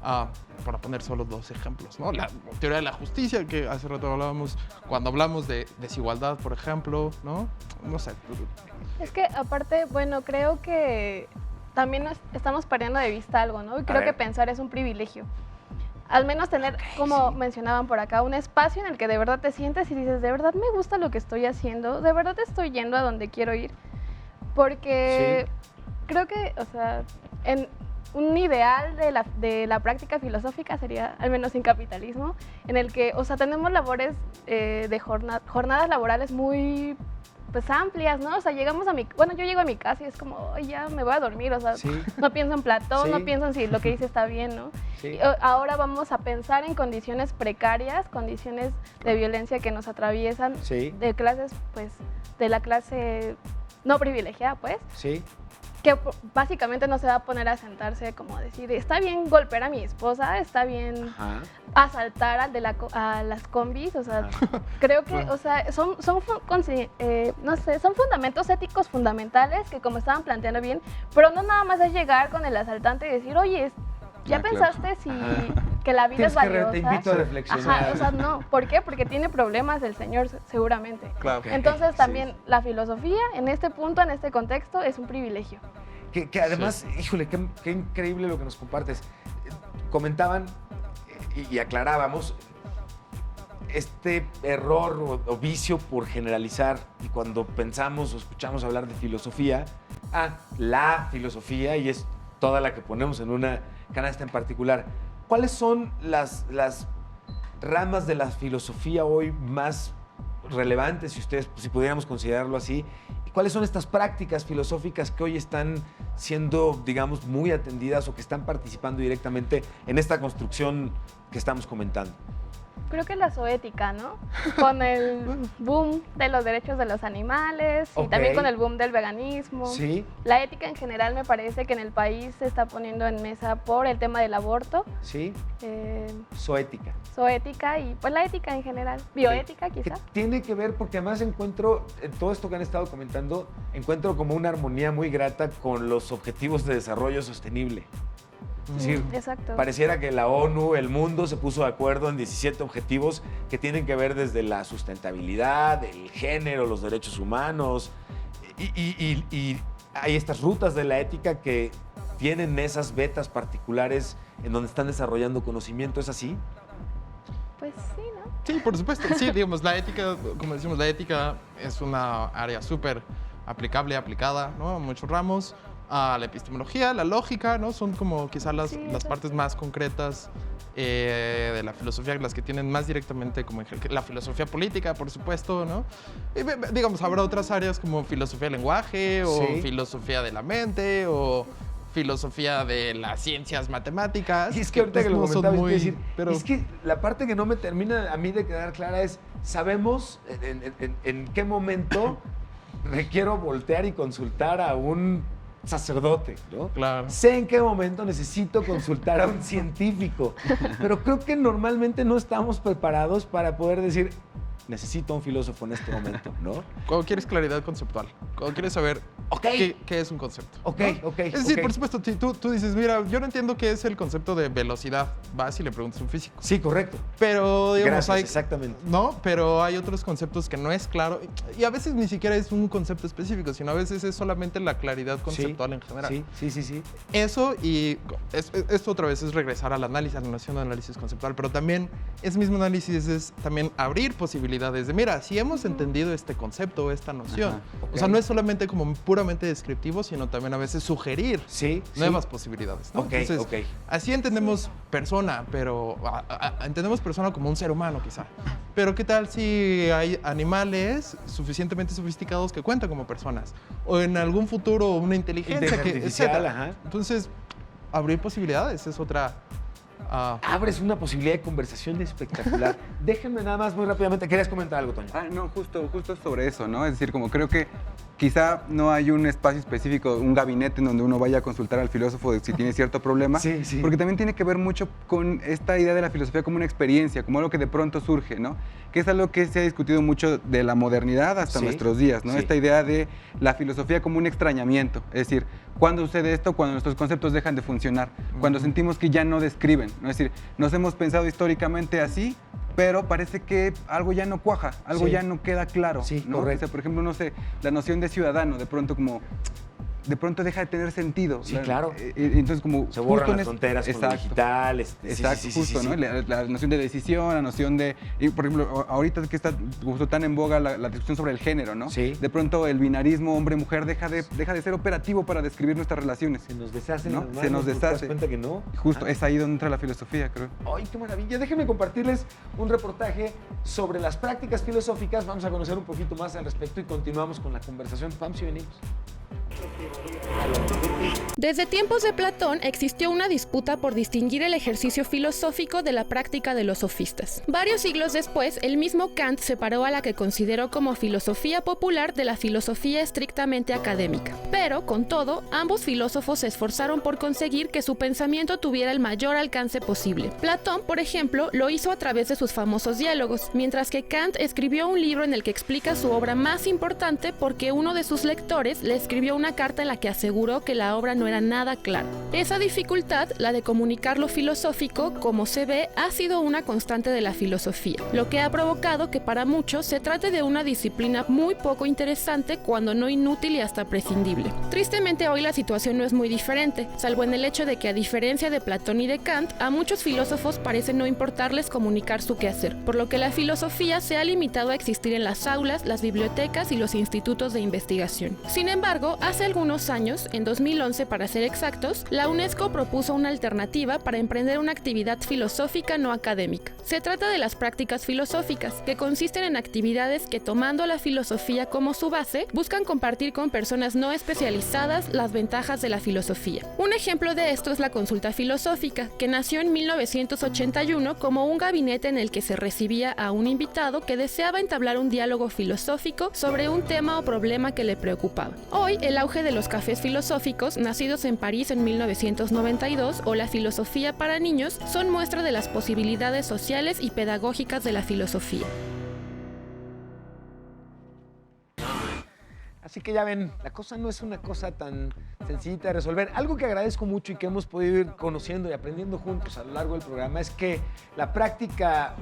para poner solo 2 ejemplos, ¿no? La teoría de la justicia, que hace rato hablábamos, cuando hablamos de desigualdad, por ejemplo, ¿no? No sé. Es que aparte, bueno, creo que también estamos perdiendo de vista algo, ¿no? Y creo que pensar es un privilegio. Al menos tener, como mencionaban por acá, un espacio en el que de verdad te sientes y dices, de verdad me gusta lo que estoy haciendo, de verdad estoy yendo a donde quiero ir. Porque creo que, o sea, en un ideal de la práctica filosófica sería, al menos sin capitalismo, en el que, o sea, tenemos labores de jornadas laborales muy, pues, amplias, ¿no? O sea, yo llego a mi casa y es como, ay, ya me voy a dormir, o sea, no pienso en Platón, no pienso en si lo que dice está bien, ¿no? Y ahora vamos a pensar en condiciones precarias, condiciones de violencia que nos atraviesan, de clases, pues, de la clase no privilegiada, pues. Que básicamente no se va a poner a sentarse como a decir, está bien golpear a mi esposa, está bien asaltar a las combis, o sea, creo que, o sea, son fundamentos éticos fundamentales que, como estaban planteando bien, pero no nada más es llegar con el asaltante y decir, oye, ¿ya pensaste que la vida es valiosa? Te invito a reflexionar. O sea, no. ¿Por qué? Porque tiene problemas el señor, seguramente. Claro. Entonces, también la filosofía, en este punto, en este contexto, es un privilegio. Que además, híjole, qué increíble lo que nos compartes. Comentaban y aclarábamos este error o vicio por generalizar, y cuando pensamos o escuchamos hablar de filosofía, la filosofía, y es toda la que ponemos en una canasta en particular. ¿Cuáles son las ramas de la filosofía hoy más relevantes, si pudiéramos considerarlo así? ¿Y cuáles son estas prácticas filosóficas que hoy están siendo, digamos, muy atendidas o que están participando directamente en esta construcción que estamos comentando? Creo que la zoética, ¿no? Con el boom de los derechos de los animales y también con el boom del veganismo. Sí. La ética en general me parece que en el país se está poniendo en mesa por el tema del aborto. Sí. Zoética. Zoética y pues la ética en general. Bioética, quizá. Que tiene que ver, porque además encuentro, en todo esto que han estado comentando, encuentro como una armonía muy grata con los objetivos de desarrollo sostenible. Es decir, pareciera que la ONU, el mundo, se puso de acuerdo en 17 objetivos que tienen que ver desde la sustentabilidad, el género, los derechos humanos, y hay estas rutas de la ética que tienen esas vetas particulares en donde están desarrollando conocimiento. ¿Es así? Pues sí, ¿no? Sí, por supuesto. Sí, digamos, la ética, como decimos, la ética es una área súper aplicada, ¿no? A muchos ramos. La epistemología, la lógica, ¿no? Son como quizás las partes más concretas de la filosofía, las que tienen más directamente como la filosofía política, por supuesto, ¿no? Y, digamos, habrá otras áreas como filosofía del lenguaje o filosofía de la mente o filosofía de las ciencias matemáticas. Y es que ahorita que lo comentaba, es que la parte que no me termina a mí de quedar clara es, ¿sabemos en qué momento requiero voltear y consultar a un sacerdote, ¿no? Claro. Sé en qué momento necesito consultar a un científico, pero creo que normalmente no estamos preparados para poder decir, necesito a un filósofo en este momento, ¿no? Cuando quieres claridad conceptual, cuando quieres saber qué es un concepto. ¿no? Es decir, por supuesto, si tú dices, mira, yo no entiendo qué es el concepto de velocidad, vas y le preguntas a un físico. Sí, correcto. Pero, digamos, Gracias, exactamente. ¿no? Pero hay otros conceptos que no es claro, y a veces ni siquiera es un concepto específico, sino a veces es solamente la claridad conceptual en general. Sí. Eso, y esto otra vez es regresar al análisis, a la noción de análisis conceptual, pero también ese mismo análisis es también abrir posibilidades de, mira, si hemos entendido este concepto o esta noción, o sea, no es solamente como puramente descriptivo, sino también a veces sugerir nuevas posibilidades, ¿no? Entonces, así entendemos persona, pero entendemos persona como un ser humano quizá. Pero ¿qué tal si hay animales suficientemente sofisticados que cuentan como personas? O en algún futuro una inteligencia artificial, etcétera. Entonces, abrir posibilidades es otra... Abres una posibilidad de conversación espectacular. Déjenme nada más muy rápidamente. ¿Querías comentar algo, Toño? No, justo sobre eso, ¿no? Es decir, como creo que quizá no hay un espacio específico, un gabinete en donde uno vaya a consultar al filósofo de si tiene cierto problema, porque también tiene que ver mucho con esta idea de la filosofía como una experiencia, como algo que de pronto surge, ¿no? Que es algo que se ha discutido mucho de la modernidad hasta nuestros días, ¿no? Esta idea de la filosofía como un extrañamiento, es decir, ¿cuándo sucede esto? Cuando nuestros conceptos dejan de funcionar, cuando sentimos que ya no describen, ¿no? Es decir, nos hemos pensado históricamente así, pero parece que algo ya no cuaja, algo ya no queda claro, ¿no? Correcto. O sea, por ejemplo, no sé, la noción de ciudadano, de pronto deja de tener sentido. Sí, claro. Entonces, como se borran las fronteras con lo digital. ¿no? La noción de decisión, la noción de... por ejemplo, ahorita que está justo tan en boga la discusión sobre el género, ¿no? De pronto el binarismo hombre-mujer deja de ser operativo para describir nuestras relaciones. Se nos deshacen, ¿no? Se nos deshace. ¿Te das cuenta que no? Justo, es ahí donde entra la filosofía, creo. ¡Ay, qué maravilla! Déjenme compartirles un reportaje sobre las prácticas filosóficas. Vamos a conocer un poquito más al respecto y continuamos con la conversación. Vamos y venimos. Desde tiempos de Platón existió una disputa por distinguir el ejercicio filosófico de la práctica de los sofistas. Varios siglos después, el mismo Kant separó a la que consideró como filosofía popular de la filosofía estrictamente académica. Pero, con todo, ambos filósofos se esforzaron por conseguir que su pensamiento tuviera el mayor alcance posible. Platón, por ejemplo, lo hizo a través de sus famosos diálogos, mientras que Kant escribió un libro en el que explica su obra más importante porque uno de sus lectores le escribió una carta en la que aseguró que la obra no era nada clara. Esa dificultad, la de comunicar lo filosófico, como se ve, ha sido una constante de la filosofía, lo que ha provocado que para muchos se trate de una disciplina muy poco interesante, cuando no inútil y hasta prescindible. Tristemente hoy la situación no es muy diferente, salvo en el hecho de que, a diferencia de Platón y de Kant, a muchos filósofos parece no importarles comunicar su quehacer, por lo que la filosofía se ha limitado a existir en las aulas, las bibliotecas y los institutos de investigación. Sin embargo, hace algunos años, en 2011 para ser exactos, la UNESCO propuso una alternativa para emprender una actividad filosófica no académica. Se trata de las prácticas filosóficas, que consisten en actividades que, tomando la filosofía como su base, buscan compartir con personas no especializadas las ventajas de la filosofía. Un ejemplo de esto es la consulta filosófica, que nació en 1981 como un gabinete en el que se recibía a un invitado que deseaba entablar un diálogo filosófico sobre un tema o problema que le preocupaba. Hoy, el auge de los cafés filosóficos, nacidos en París en 1992, o la filosofía para niños, son muestra de las posibilidades sociales y pedagógicas de la filosofía. Así que ya ven, la cosa no es una cosa tan sencillita de resolver. Algo que agradezco mucho y que hemos podido ir conociendo y aprendiendo juntos a lo largo del programa es que la práctica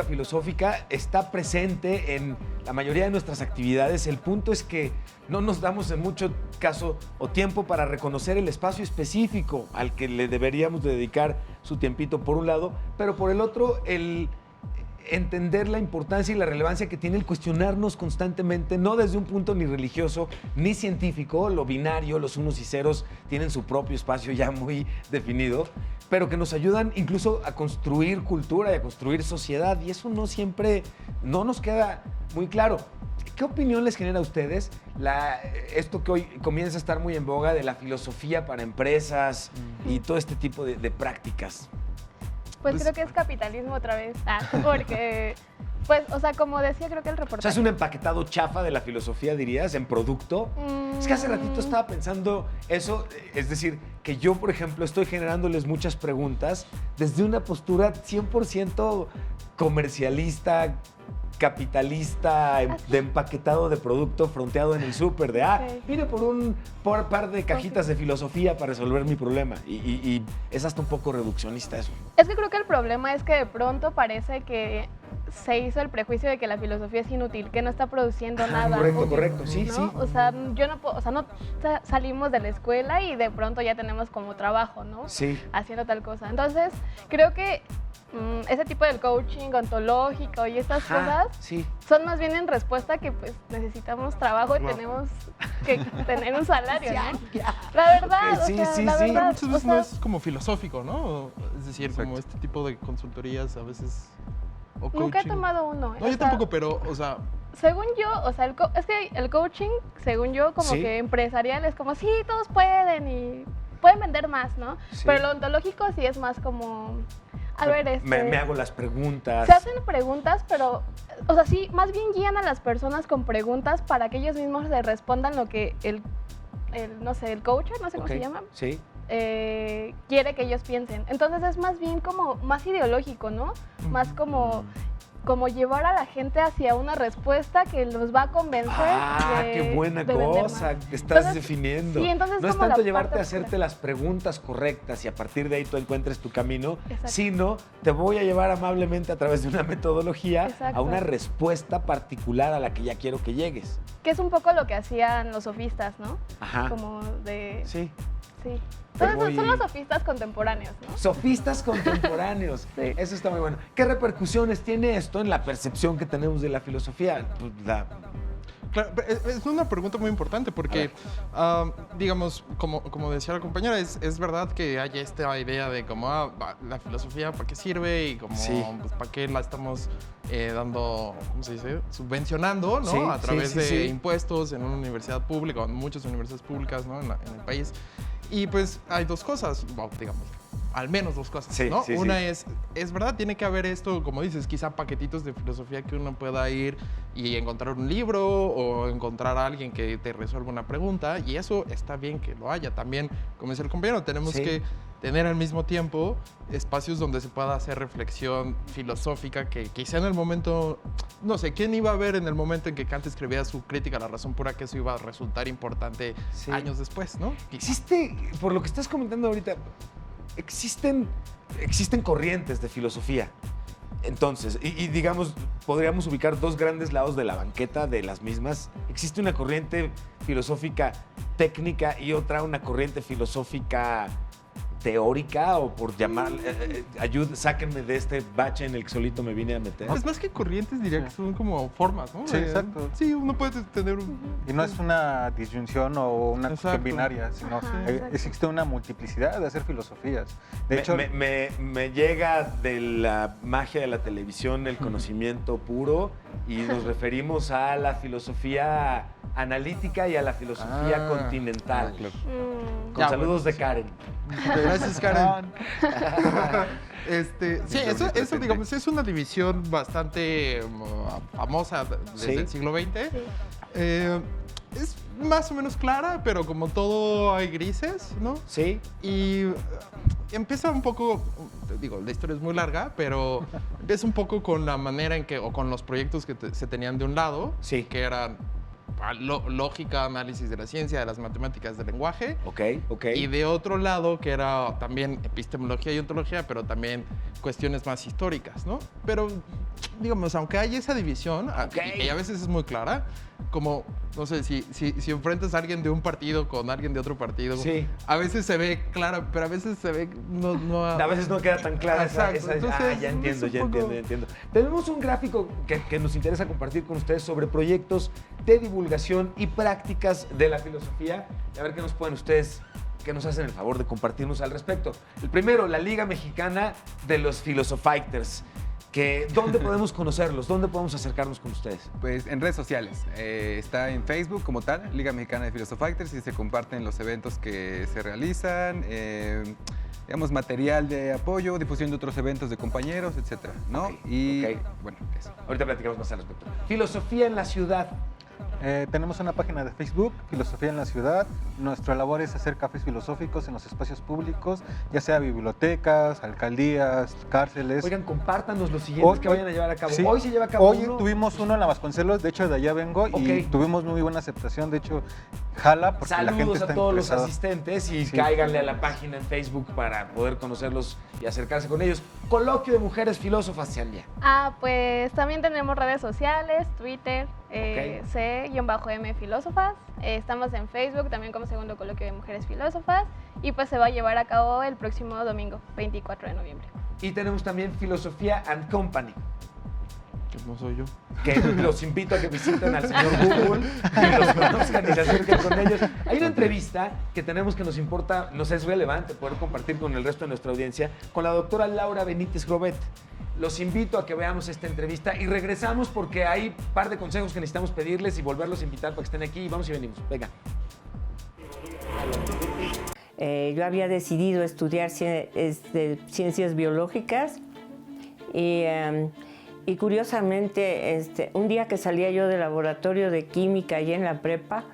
filosófica está presente en la mayoría de nuestras actividades. El punto es que no nos damos en mucho caso o tiempo para reconocer el espacio específico al que le deberíamos dedicar su tiempito, por un lado, pero por el otro, el entender la importancia y la relevancia que tiene el cuestionarnos constantemente, no desde un punto ni religioso ni científico. Lo binario, los unos y ceros, tienen su propio espacio ya muy definido, pero que nos ayudan incluso a construir cultura y a construir sociedad, y eso no siempre nos queda muy claro. ¿Qué opinión les genera a ustedes esto que hoy comienza a estar muy en boga de la filosofía para empresas y todo este tipo de prácticas? Pues creo que es capitalismo otra vez, porque Pues, o sea, como decía, creo que el O sea, reportaje... es un empaquetado chafa de la filosofía, dirías, en producto. Es que hace ratito estaba pensando eso, es decir, que yo, por ejemplo, estoy generándoles muchas preguntas desde una postura 100% comercialista, capitalista, de empaquetado de producto fronteado en el súper, de, vine por un par de cajitas de filosofía para resolver mi problema. Y es hasta un poco reduccionista eso. Es que creo que el problema es que de pronto parece que se hizo el prejuicio de que la filosofía es inútil, que no está produciendo nada. Correcto, sí, ¿no? sí. O sea, yo no puedo, o sea, no salimos de la escuela y de pronto ya tenemos como trabajo, ¿no? Sí. Haciendo tal cosa. Entonces, creo que ese tipo del coaching ontológico y estas cosas son más bien en respuesta que pues necesitamos trabajo y tenemos que tener un salario, ¿no? La verdad, Okay, la Pero verdad, muchas veces no es como filosófico, ¿no? Es decir, como este tipo de consultorías a veces... O nunca he coaching. tomado uno. No, yo tampoco, pero, o sea... Según yo, o sea, es que el coaching, según yo, como que empresarial es como, sí, todos pueden y pueden vender más, ¿no? Sí. Pero lo ontológico sí es más como, a ver, me hago las preguntas. Se hacen preguntas, pero, o sea, sí, más bien guían a las personas con preguntas para que ellos mismos le respondan lo que no sé, el coacher, no sé cómo se llama. Sí. Quiere que ellos piensen. Entonces es más bien como más ideológico, ¿no? Más como llevar a la gente hacia una respuesta que los va a convencer. Qué buena cosa estás entonces, definiendo. Sí, entonces no es como tanto la llevarte parte a hacerte las preguntas correctas y a partir de ahí tú encuentres tu camino, Exacto. sino te voy a llevar amablemente a través de una metodología Exacto. a una respuesta particular a la que ya quiero que llegues. Que es un poco lo que hacían los sofistas, ¿no? Ajá. Como de... Sí. Sí. Entonces son los sofistas contemporáneos, ¿no? Sofistas contemporáneos. Sí. Eso está muy bueno. ¿Qué repercusiones tiene esto en la percepción que tenemos de la filosofía? Pues, Claro, es una pregunta muy importante porque, digamos, como decía la compañera, es verdad que hay esta idea de cómo la filosofía para qué sirve y como pues, para qué la estamos dando, ¿cómo se dice? Subvencionando, ¿no? Sí, a través de sí. impuestos en una universidad pública o en muchas universidades públicas, ¿no? En el país. Y pues hay dos cosas, digamos, al menos dos cosas, Sí, ¿no? sí, Una sí. es verdad, tiene que haber esto, como dices, quizá paquetitos de filosofía que uno pueda ir y encontrar un libro o encontrar a alguien que te resuelva una pregunta, y eso está bien que lo haya. También, como dice el compañero, tenemos que tener al mismo tiempo espacios donde se pueda hacer reflexión filosófica que quizá en el momento, no sé, ¿quién iba a ver en el momento en que Kant escribía su crítica a la razón pura que eso iba a resultar importante años después, ¿no? Existe, por lo que estás comentando ahorita, existen corrientes de filosofía. Entonces, y digamos, podríamos ubicar dos grandes lados de la banqueta de las mismas. Existe una corriente filosófica técnica y una corriente filosófica teórica, o por llamar, sáquenme de este bache en el que solito me vine a meter. Es más que corrientes, diría que son como formas, ¿no? Sí, exacto. Sí, uno puede tener un... Y no es una disyunción o una cuestión binaria, sino existe una multiplicidad de hacer filosofías. De hecho, me llega de la magia de la televisión el conocimiento puro, y nos referimos a la filosofía analítica y a la filosofía continental. Claro. Con saludos de Karen. Gracias, Karen. Sí, eso digamos, es una división bastante famosa desde el siglo XX. Es más o menos clara, pero como todo hay grises, ¿no? Sí. Y empieza un poco, digo, la historia es muy larga, pero empieza un poco con la manera en que, o con los proyectos que se tenían de un lado, que eran lógica, análisis de la ciencia, de las matemáticas, del lenguaje. Ok. Y de otro lado, que era también epistemología y ontología, pero también cuestiones más históricas, ¿no? Pero, digamos, aunque hay esa división, y a veces es muy clara, como, no sé, si enfrentas a alguien de un partido con alguien de otro partido, a veces se ve clara, pero a veces se ve... A veces no queda tan clara esa Entonces, ya entiendo. Tenemos un gráfico que nos interesa compartir con ustedes sobre proyectos de divulgación y prácticas de la filosofía. Y a ver qué nos pueden ustedes, que nos hacen el favor de compartirnos al respecto. El primero, la Liga Mexicana de los Filosofighters. ¿Dónde podemos conocerlos? ¿Dónde podemos acercarnos con ustedes? Pues en redes sociales. Está en Facebook como tal, Liga Mexicana de Filosofighters, y se comparten los eventos que se realizan. digamos, material de apoyo, difusión de otros eventos de compañeros, etcétera, ¿no? Y bueno, eso. Ahorita platicamos más al respecto. Filosofía en la ciudad. Tenemos una página de Facebook, Filosofía en la Ciudad. Nuestra labor es hacer cafés filosóficos en los espacios públicos, ya sea bibliotecas, alcaldías, cárceles. Oigan, compártanos los siguientes que vayan a llevar a cabo. Sí. Hoy se lleva a cabo Hoy uno. tuvimos uno en la Vasconcelos, de hecho de allá vengo, y tuvimos muy buena aceptación, de hecho jala porque Saludos la gente está a todos interesada. los asistentes y cáiganle a la página en Facebook para poder conocerlos y acercarse con ellos. Coloquio de Mujeres Filósofas, Ciania. Pues también tenemos redes sociales, Twitter, C-M Filósofas. Estamos en Facebook también como Segundo Coloquio de Mujeres Filósofas y pues se va a llevar a cabo el próximo domingo, 24 de noviembre. Y tenemos también Filosofía and Company, Que no soy yo. que los invito a que visiten al señor Google y los conozcan y se acerquen con ellos. Hay una entrevista que tenemos que nos importa, nos es relevante poder compartir con el resto de nuestra audiencia, con la doctora Laura Benítez Grobet. Los invito a que veamos esta entrevista y regresamos porque hay un par de consejos que necesitamos pedirles y volverlos a invitar para que estén aquí. Y vamos y venimos. Venga. Yo había decidido estudiar ciencias biológicas y curiosamente, un día que salía yo del laboratorio de química allí en la prepa,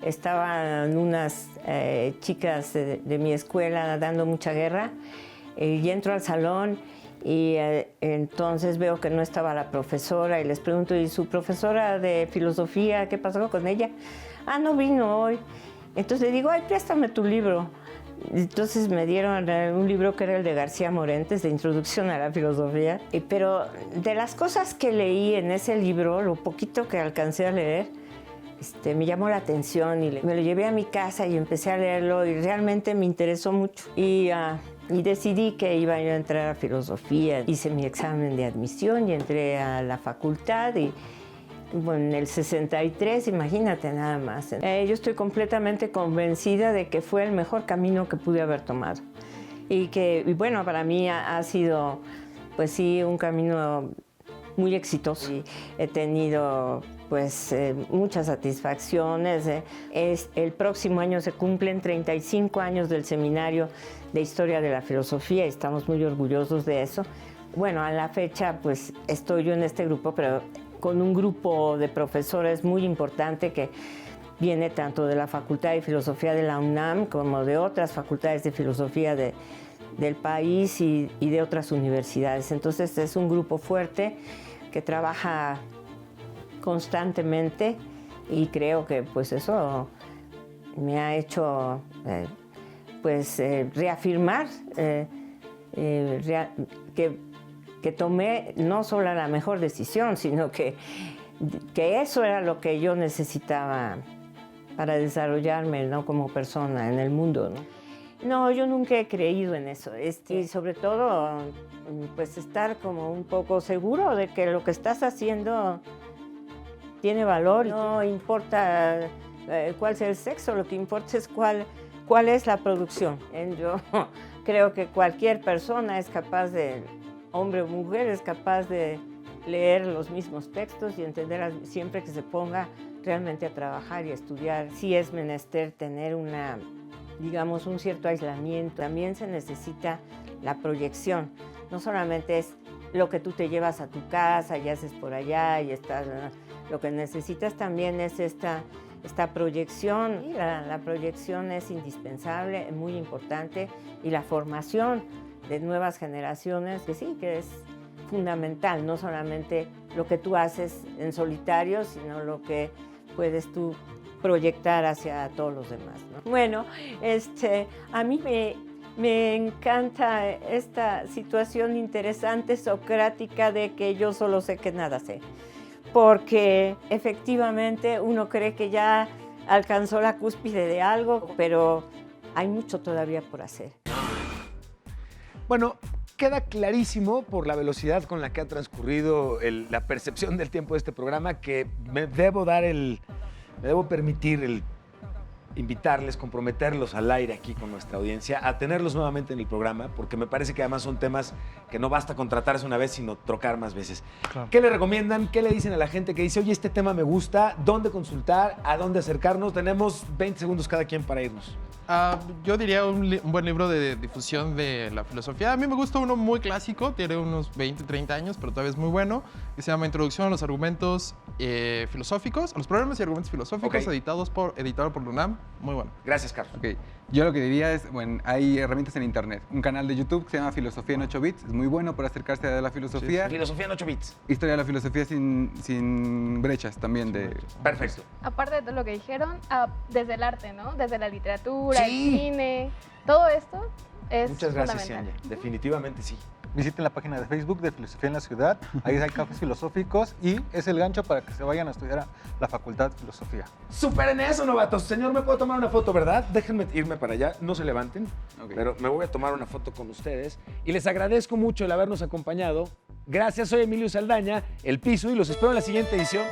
estaban unas chicas de mi escuela dando mucha guerra y entro al salón y entonces veo que no estaba la profesora y les pregunto, ¿y su profesora de filosofía, qué pasó con ella? Ah, no vino hoy. Entonces le digo, ay, préstame tu libro. Entonces me dieron un libro que era el de García Morentes, de Introducción a la Filosofía. Pero de las cosas que leí en ese libro, lo poquito que alcancé a leer, me llamó la atención y me lo llevé a mi casa y empecé a leerlo y realmente me interesó mucho. Y decidí que iba yo a entrar a filosofía. Hice mi examen de admisión y entré a la facultad y bueno, en el 63, imagínate nada más. Yo estoy completamente convencida de que fue el mejor camino que pude haber tomado. Y bueno, para mí ha sido, pues sí, un camino muy exitoso. Y he tenido, pues, muchas satisfacciones. El próximo año se cumplen 35 años del Seminario de Historia de la Filosofía y estamos muy orgullosos de eso. Bueno, a la fecha, pues, estoy yo en este grupo, pero con un grupo de profesores muy importante que viene tanto de la Facultad de Filosofía de la UNAM como de otras facultades de filosofía del país y de otras universidades. Entonces es un grupo fuerte que trabaja constantemente y creo que pues eso me ha hecho reafirmar que tomé no solo la mejor decisión, sino que eso era lo que yo necesitaba para desarrollarme, ¿no?, como persona en el mundo, ¿no? No, yo nunca he creído en eso. Y sobre todo, pues estar como un poco seguro de que lo que estás haciendo tiene valor. No importa cuál sea el sexo, lo que importa es cuál es la producción. Yo creo que cualquier persona es capaz hombre o mujer, es capaz de leer los mismos textos y entender siempre que se ponga realmente a trabajar y a estudiar. Sí es menester tener un cierto aislamiento. También se necesita la proyección. No solamente es lo que tú te llevas a tu casa y haces por allá y estás. Lo que necesitas también es esta proyección. Y la proyección es indispensable, muy importante, y la formación de nuevas generaciones, que es fundamental, no solamente lo que tú haces en solitario, sino lo que puedes tú proyectar hacia todos los demás, ¿no? Bueno, a mí me encanta esta situación interesante, socrática, de que yo solo sé que nada sé, porque efectivamente uno cree que ya alcanzó la cúspide de algo, pero hay mucho todavía por hacer. Bueno, queda clarísimo por la velocidad con la que ha transcurrido la percepción del tiempo de este programa que me debo permitir invitarles, comprometerlos al aire aquí con nuestra audiencia, a tenerlos nuevamente en el programa, porque me parece que además son temas que no basta con tratarse una vez, sino trocar más veces. Claro. ¿Qué le recomiendan? ¿Qué le dicen a la gente que dice, oye, este tema me gusta? ¿Dónde consultar? ¿A dónde acercarnos? Tenemos 20 segundos cada quien para irnos. Yo diría un buen libro de difusión de la filosofía. A mí me gusta uno muy clásico, tiene unos 20, 30 años, pero todavía es muy bueno, que se llama Introducción a los argumentos filosóficos, a los problemas y argumentos filosóficos, editado por la UNAM. Muy bueno. Gracias, Carlos. Ok. Yo lo que diría es, bueno, hay herramientas en internet. Un canal de YouTube que se llama Filosofía en 8 bits. Es muy bueno para acercarse a la filosofía. Filosofía en 8 bits. Historia de la filosofía sin brechas también. Perfecto. Aparte de todo lo que dijeron, desde el arte, ¿no? Desde la literatura, el cine, todo esto es Muchas gracias, fundamental. Cianya. Definitivamente sí. Visiten la página de Facebook de Filosofía en la Ciudad. Ahí hay cafés filosóficos y es el gancho para que se vayan a estudiar a la Facultad de Filosofía. Superen eso, novatos. Señor, ¿me puedo tomar una foto, verdad? Déjenme irme para allá. No se levanten. Pero me voy a tomar una foto con ustedes. Y les agradezco mucho el habernos acompañado. Gracias, soy Emilio Saldaña, El Piso, y los espero en la siguiente edición